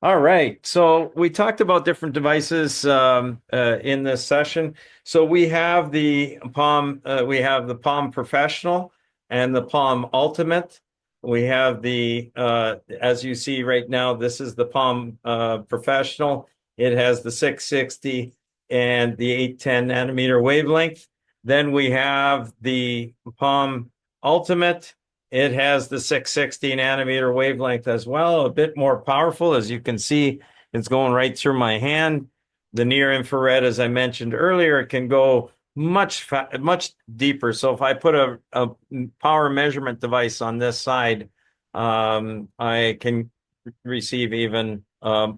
All right. So we talked about different devices in this session. So we have the Palm Professional and the Palm Ultimate. We have the, as you see right now, this is the Palm Professional. It has the 660 and the 810 nanometer wavelength. Then we have the Palm Ultimate. It has the 660 nanometer wavelength as well, a bit more powerful. As you can see, it's going right through my hand. The near infrared, as I mentioned earlier, it can go much deeper. So if I put a power measurement device on this side, I can receive even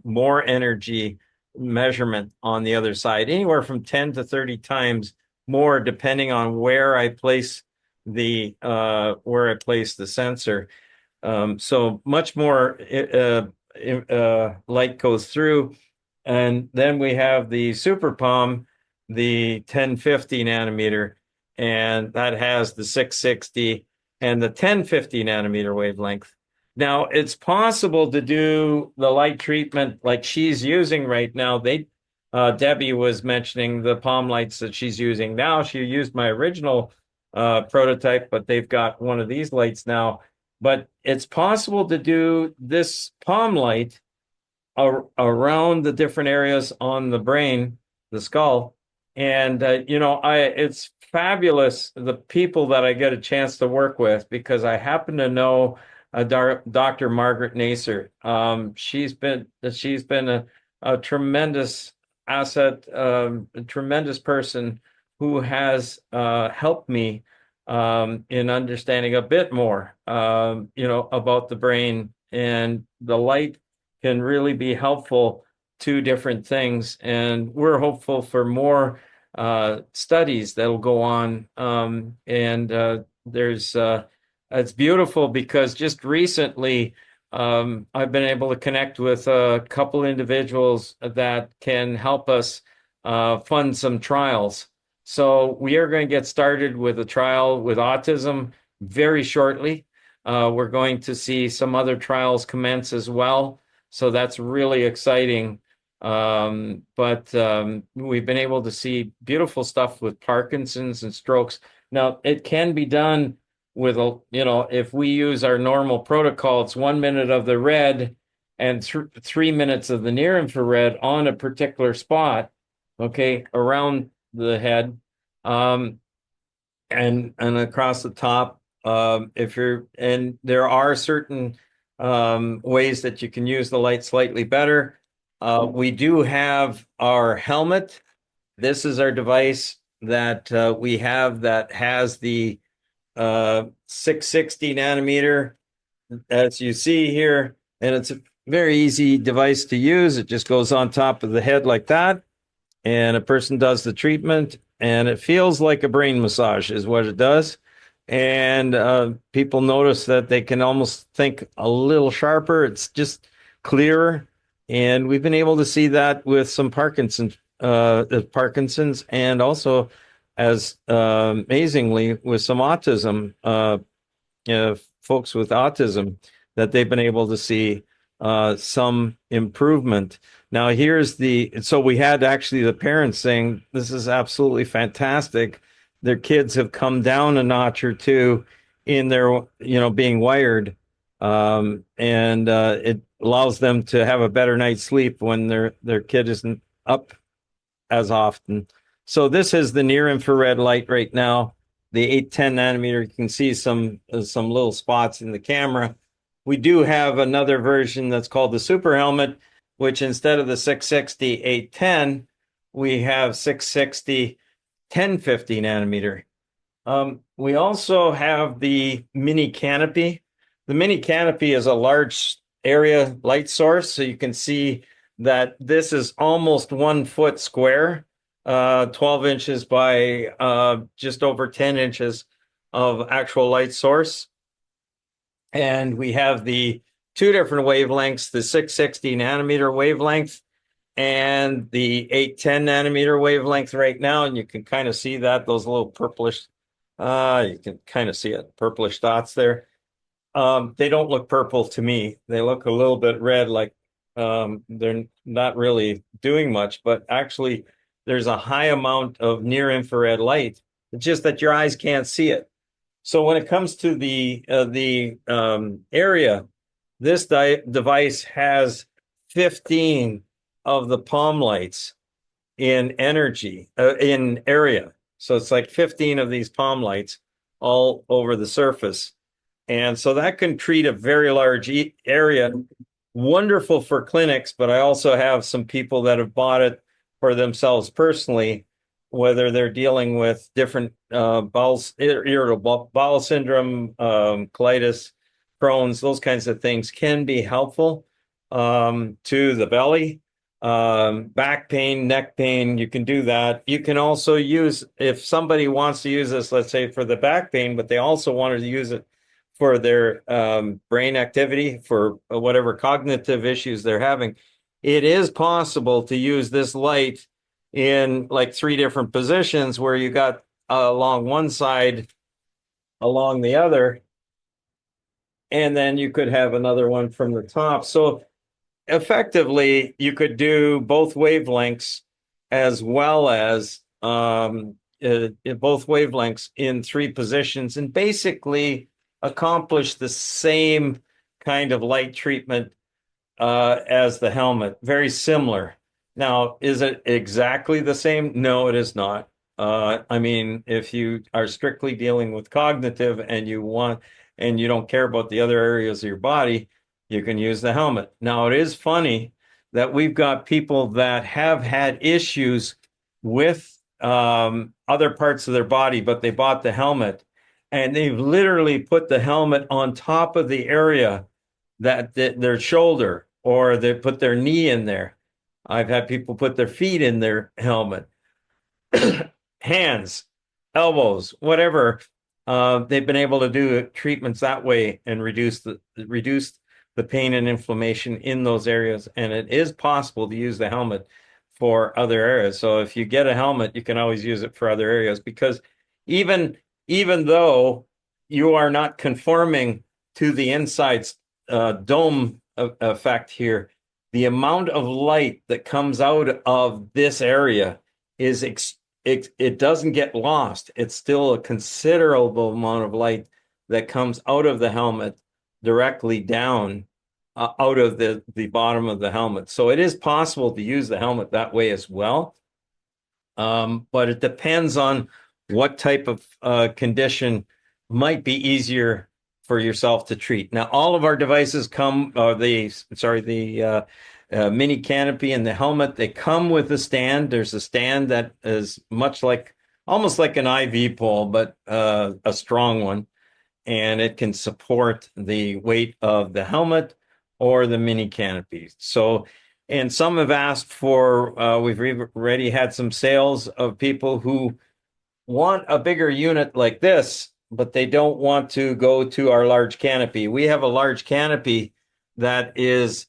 more energy measurement on the other side, anywhere from 10 to 30 times more, depending on where I place the sensor. So much more light goes through. And then we have the Super Palm, the 1050 nanometer, and that has the 660 and the 1050 nanometer wavelength. Now, it's possible to do the light treatment like she's using right now. Debbie was mentioning the Palm lights that she's using now. She used my original prototype, but they've got one of these lights now. But it's possible to do this Palm light around the different areas on the brain, the skull. And, it's fabulous, the people that I get a chance to work with, because I happen to know Dr. Margaret Naser. She's been a tremendous asset, a tremendous person who has helped me in understanding a bit more, about the brain, and the light can really be helpful to different things. And we're hopeful for more studies that'll go on. It's beautiful because just recently I've been able to connect with a couple individuals that can help us fund some trials. So we are going to get started with a trial with autism very shortly. We're going to see some other trials commence as well. So that's really exciting. But we've been able to see beautiful stuff with Parkinson's and strokes. Now, it can be done with if we use our normal protocol, it's 1 minute of the red and 3 minutes of the near infrared on a particular spot, okay, around the head, and across the top. There are certain ways that you can use the light slightly better. We do have our helmet. This is our device that we have that has the 660 nanometer, as you see here, and it's a very easy device to use. It just goes on top of the head like that, and a person does the treatment, and it feels like a brain massage is what it does. And people notice that they can almost think a little sharper. It's just clearer. And we've been able to see that with some Parkinson's and also as amazingly with some autism, folks with autism, that they've been able to see some improvement. Now so we had actually the parents saying, this is absolutely fantastic. Their kids have come down a notch or two in their, being wired. And it allows them to have a better night's sleep when their kid isn't up as often. So this is the near infrared light right now, the 810 nanometer. You can see some little spots in the camera. We do have another version that's called the super helmet, which instead of the 660 810, we have 660 1050 nanometer. We also have the mini canopy. The mini canopy is a large area light source, so you can see that this is almost 1 foot square, 12 inches by just over 10 inches of actual light source. And we have the two different wavelengths, the 660 nanometer wavelength and the 810 nanometer wavelength right now. And you can kind of see that, those little purplish, you can kind of see it, purplish dots there. They don't look purple to me. They look a little bit red, like they're not really doing much, but actually there's a high amount of near infrared light. It's just that your eyes can't see it. So when it comes to the area, this device has 15 of the palm lights in energy, in area. So it's like 15 of these palm lights all over the surface. And so that can treat a very large area. Wonderful for clinics, but I also have some people that have bought it for themselves personally, whether they're dealing with different irritable bowel syndrome, colitis, Crohn's, those kinds of things can be helpful to the belly, back pain, neck pain. You can do that. You can also use, if somebody wants to use this, let's say for the back pain, but they also wanted to use it for their brain activity, for whatever cognitive issues they're having, it is possible to use this light in like 3 different positions where you got along one side, along the other, and then you could have another one from the top. So effectively, you could do both wavelengths as well as both wavelengths in 3 positions and basically accomplish the same kind of light treatment as the helmet. Very similar. Now, is it exactly the same? No, it is not. I mean, if you are strictly dealing with cognitive and you don't care about the other areas of your body, you can use the helmet. Now, it is funny that we've got people that have had issues with other parts of their body, but they bought the helmet and they've literally put the helmet on top of the area that their shoulder, or they put their knee in there. I've had people put their feet in their helmet, hands, elbows, whatever. They've been able to do treatments that way and reduce the the pain and inflammation in those areas. And it is possible to use the helmet for other areas. So if you get a helmet, you can always use it for other areas, because even though you are not conforming to the inside dome effect here, the amount of light that comes out of this area is it doesn't get lost. It's still a considerable amount of light that comes out of the helmet directly down out of the bottom of the helmet. So it is possible to use the helmet that way as well. But it depends on what type of condition might be easier for yourself to treat. Now, all of our devices come, the mini canopy and the helmet, they come with a stand. There's a stand that is almost like an IV pole, but a strong one. And it can support the weight of the helmet or the mini canopy. So, and some have asked for, we've already had some sales of people who want a bigger unit like this, but they don't want to go to our large canopy. We have a large canopy that is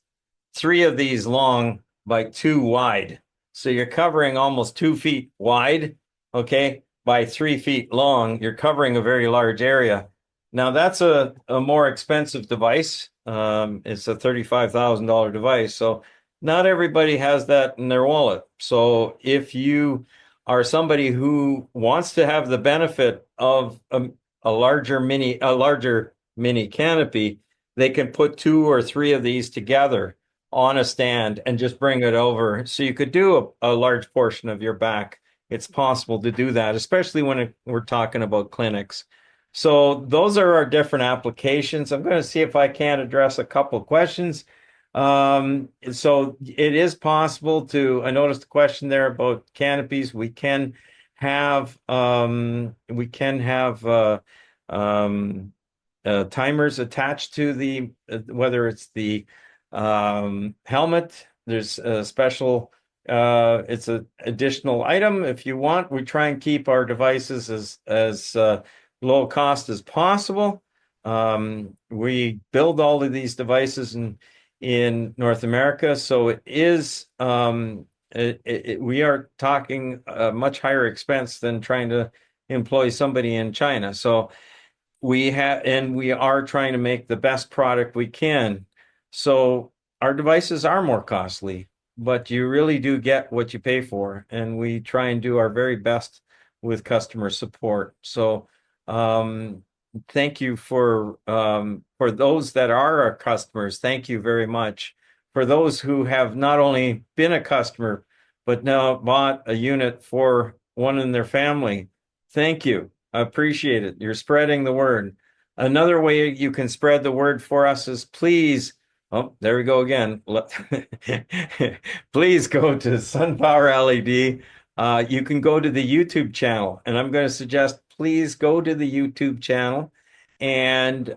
3 of these long by 2 wide. So you're covering almost 2 feet wide, okay, by 3 feet long. You're covering a very large area. Now that's a more expensive device. It's a $35,000 device. So not everybody has that in their wallet. So if you are somebody who wants to have the benefit of a larger mini canopy, they can put 2 or 3 of these together on a stand and just bring it over. So you could do a large portion of your back. It's possible to do that, especially when we're talking about clinics. So those are our different applications. I'm going to see if I can address a couple of questions. So it is possible to, I noticed a question there about canopies. We can have timers attached to the, whether it's the helmet, there's a special, it's an additional item. If you want, we try and keep our devices as low cost as possible. We build all of these devices in North America, so it is we are talking a much higher expense than trying to employ somebody in China. So we are trying to make the best product we can. So our devices are more costly, but you really do get what you pay for, and we try and do our very best with customer support. So thank you for those that are our customers. Thank you very much. For those who have not only been a customer, but now bought a unit for one in their family, thank you. I appreciate it. You're spreading the word. Another way you can spread the word for us is please, oh, there we go again. Please go to SunPowerLED. You can go to the YouTube channel, and I'm going to suggest please go to the YouTube channel and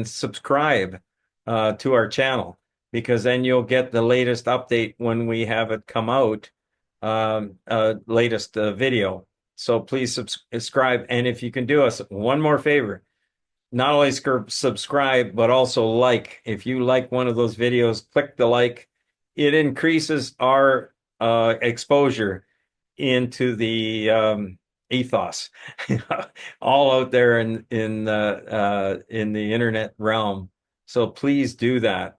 subscribe to our channel, because then you'll get the latest update when we have it come out, latest video. So please subscribe. And if you can do us one more favor, not only subscribe, but also like. If you like one of those videos, click the like. It increases our exposure into the ethos all out there in the internet realm. So please do that.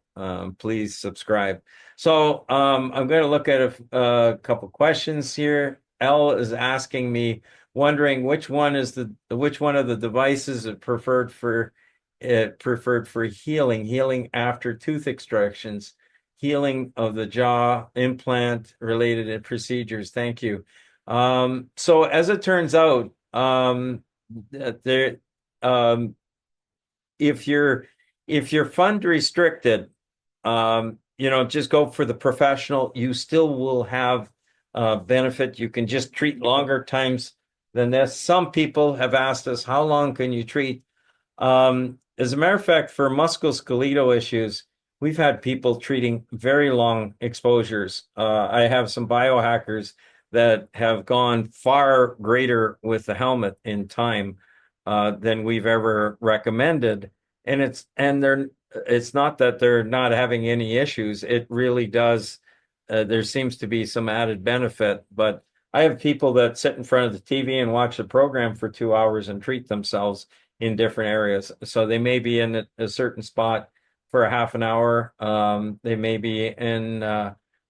Please subscribe. So I'm going to look at a couple questions here. Elle is asking me, wondering which one of the devices is preferred for healing after tooth extractions, healing of the jaw, implant related procedures. Thank you. So as it turns out, if you're fund restricted, just go for the professional. You still will have benefit. You can just treat longer times than this. Some people have asked us, how long can you treat? As a matter of fact, for musculoskeletal issues, we've had people treating very long exposures. I have some biohackers that have gone far greater with the helmet in time than we've ever recommended. And it's not that they're not having any issues. It really does. There seems to be some added benefit, but I have people that sit in front of the TV and watch the program for 2 hours and treat themselves in different areas. So they may be in a certain spot for a half an hour. They may be in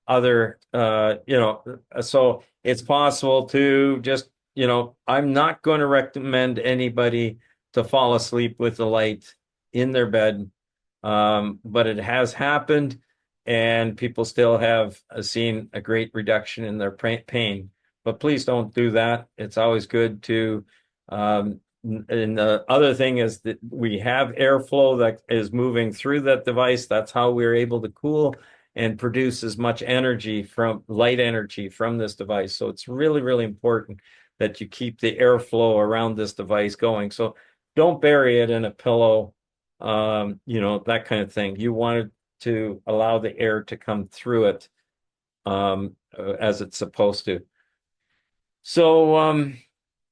other, so it's possible to just, I'm not going to recommend anybody to fall asleep with the light in their bed. But it has happened, and people still have seen a great reduction in their pain. But please don't do that. It's always good to, and the other thing is that we have airflow that is moving through that device. That's how we're able to cool and produce as much energy from light energy from this device. So it's really, really important that you keep the airflow around this device going. So don't bury it in a pillow, that kind of thing. You want to allow the air to come through it as it's supposed to. So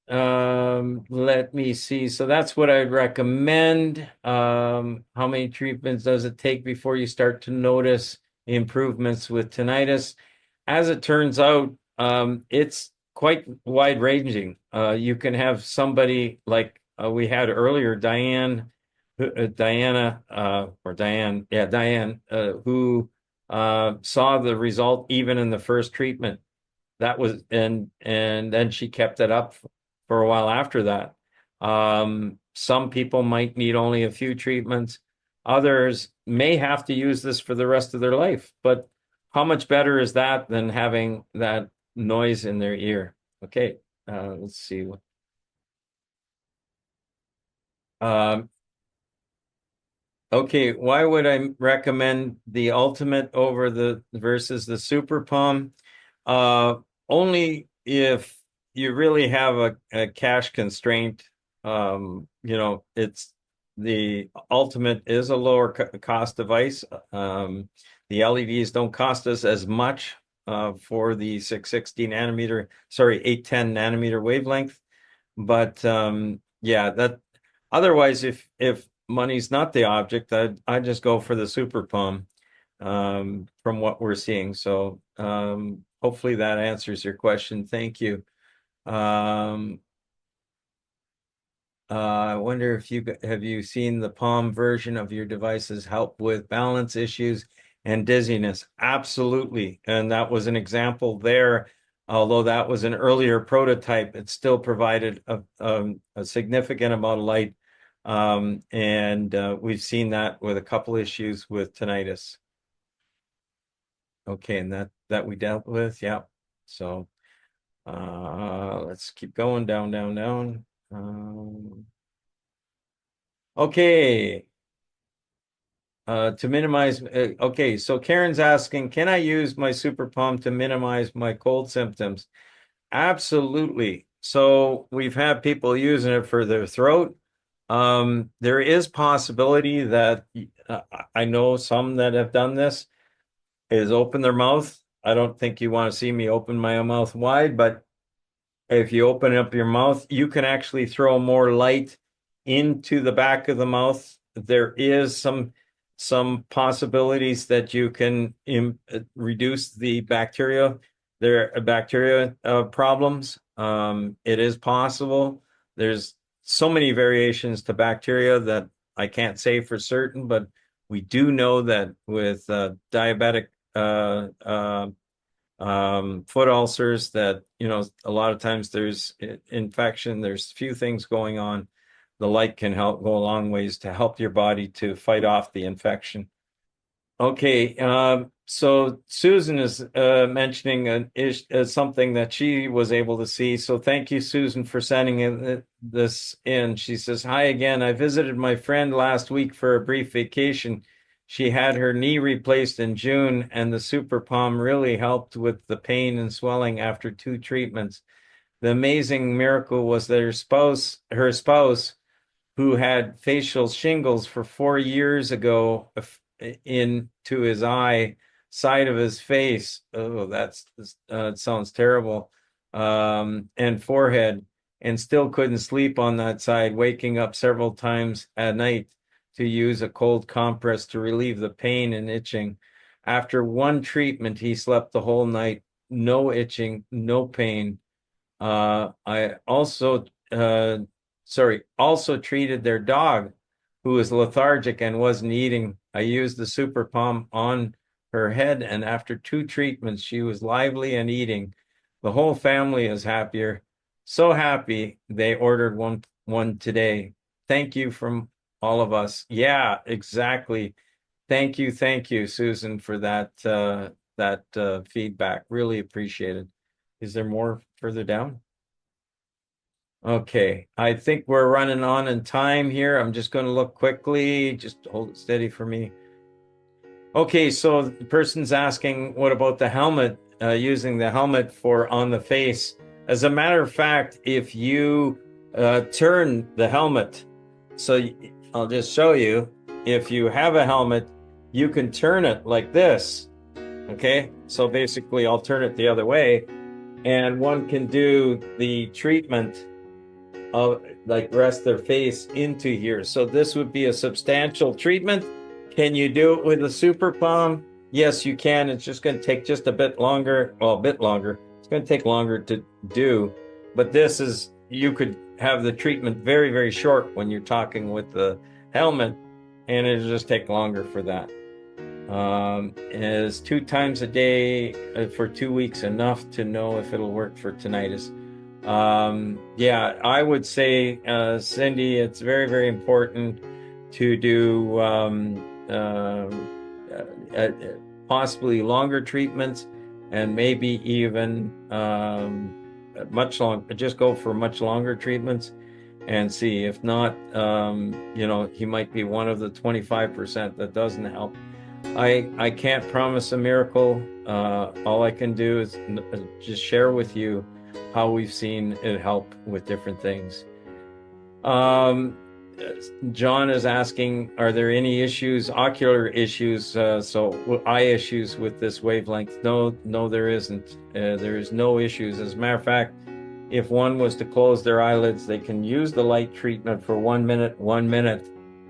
let me see. So that's what I'd recommend. How many treatments does it take before you start to notice improvements with tinnitus? As it turns out, it's quite wide ranging. You can have somebody like we had earlier, Diane, Diane, who saw the result even in the first treatment. That was, and then she kept it up for a while after that. Some people might need only a few treatments. Others may have to use this for the rest of their life. But how much better is that than having that noise in their ear? Okay, let's see. Okay, why would I recommend the Ultimate over the versus the Super Palm? Only if you really have a cash constraint. It's the Ultimate is a lower cost device. The LEDs don't cost us as much for the 660 nanometer, 810 nanometer wavelength. But yeah, that otherwise, if money's not the object, I just go for the Super Palm from what we're seeing. So hopefully that answers your question. Thank you. I wonder if have you seen the Palm version of your devices help with balance issues and dizziness? Absolutely. And that was an example there. Although that was an earlier prototype, it still provided a significant amount of light. And we've seen that with a couple issues with tinnitus. Okay, and that we dealt with, yeah. So let's keep going down. Okay. To minimize, okay, so Karen's asking, can I use my Super Palm to minimize my cold symptoms? Absolutely. So we've had people using it for their throat. There is possibility that I know some that have done this is open their mouth. I don't think you want to see me open my mouth wide, but if you open up your mouth, you can actually throw more light into the back of the mouth. There is some possibilities that you can reduce the bacteria. There are bacteria problems. It is possible. There's so many variations to bacteria that I can't say for certain, but we do know that with diabetic foot ulcers that, a lot of times there's infection, there's few things going on. The light can help go a long ways to help your body to fight off the infection. Okay, so Susan is mentioning something that she was able to see. So thank you, Susan, for sending this in. She says, hi again. I visited my friend last week for a brief vacation. She had her knee replaced in June, and the Super Palm really helped with the pain and swelling after 2 treatments. The amazing miracle was that her spouse, who had facial shingles for 4 years ago into his side of his face. Oh, it sounds terrible. And forehead, and still couldn't sleep on that side, waking up several times at night. to use a cold compress to relieve the pain and itching. After one treatment, he slept the whole night, no itching, no pain. I also, also treated their dog who was lethargic and wasn't eating. I used the Super Palm on her head, and after 2 treatments, she was lively and eating. The whole family is happier. So happy they ordered one today. Thank you from all of us. Yeah, exactly. Thank you, Susan, for that feedback. Really appreciated. Is there more further down? Okay, I think we're running on in time here. I'm just going to look quickly. Just hold it steady for me. Okay, so the person's asking, what about the helmet? Using the helmet for on the face. As a matter of fact, if you turn the helmet, so I'll just show you. If you have a helmet, you can turn it like this. Okay, so basically I'll turn it the other way, and one can do the treatment of like rest their face into here. So this would be a substantial treatment. Can you do it with a Super Palm? Yes, you can. It's just going to take just a bit longer. Well, a bit longer. It's going to take longer to do. But this is, you could have the treatment very, very short when you're talking with the helmet, and it'll just take longer for that. Is 2 times a day for 2 weeks enough to know if it'll work for tinnitus? Yeah, I would say, Cindy, it's very, very important to do possibly longer treatments, and maybe even much longer. Just go for much longer treatments and see. If not, you know, he might be one of the 25% that doesn't help. I can't promise a miracle. All I can do is just share with you how we've seen it help with different things. John is asking, are there any issues, ocular issues, so eye issues with this wavelength? No, there isn't. There is no issues. As a matter of fact, if one was to close their eyelids, they can use the light treatment for 1 minute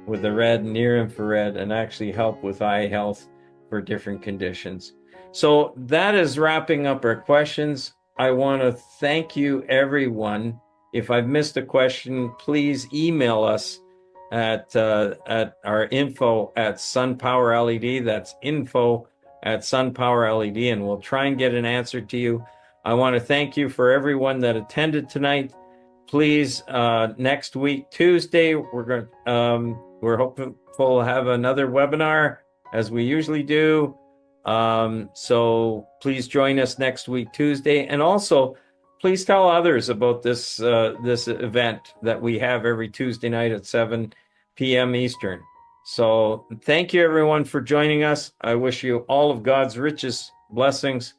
with the red and near infrared, and actually help with eye health for different conditions. So that is wrapping up our questions. I want to thank you, everyone. If I've missed a question, please email us at our info@SunPowerLED. That's info@SunPowerLED, and we'll try and get an answer to you. I want to thank you for everyone that attended tonight. Please, next week, Tuesday, we're hopeful to have another webinar as we usually do. So please join us next week, Tuesday. And also, please tell others about this event that we have every Tuesday night at 7 p.m. Eastern. So thank you, everyone, for joining us. I wish you all of God's richest blessings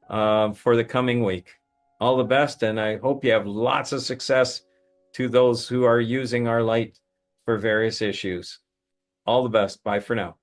for the coming week. All the best, and I hope you have lots of success to those who are using our light for various issues. All the best. Bye for now.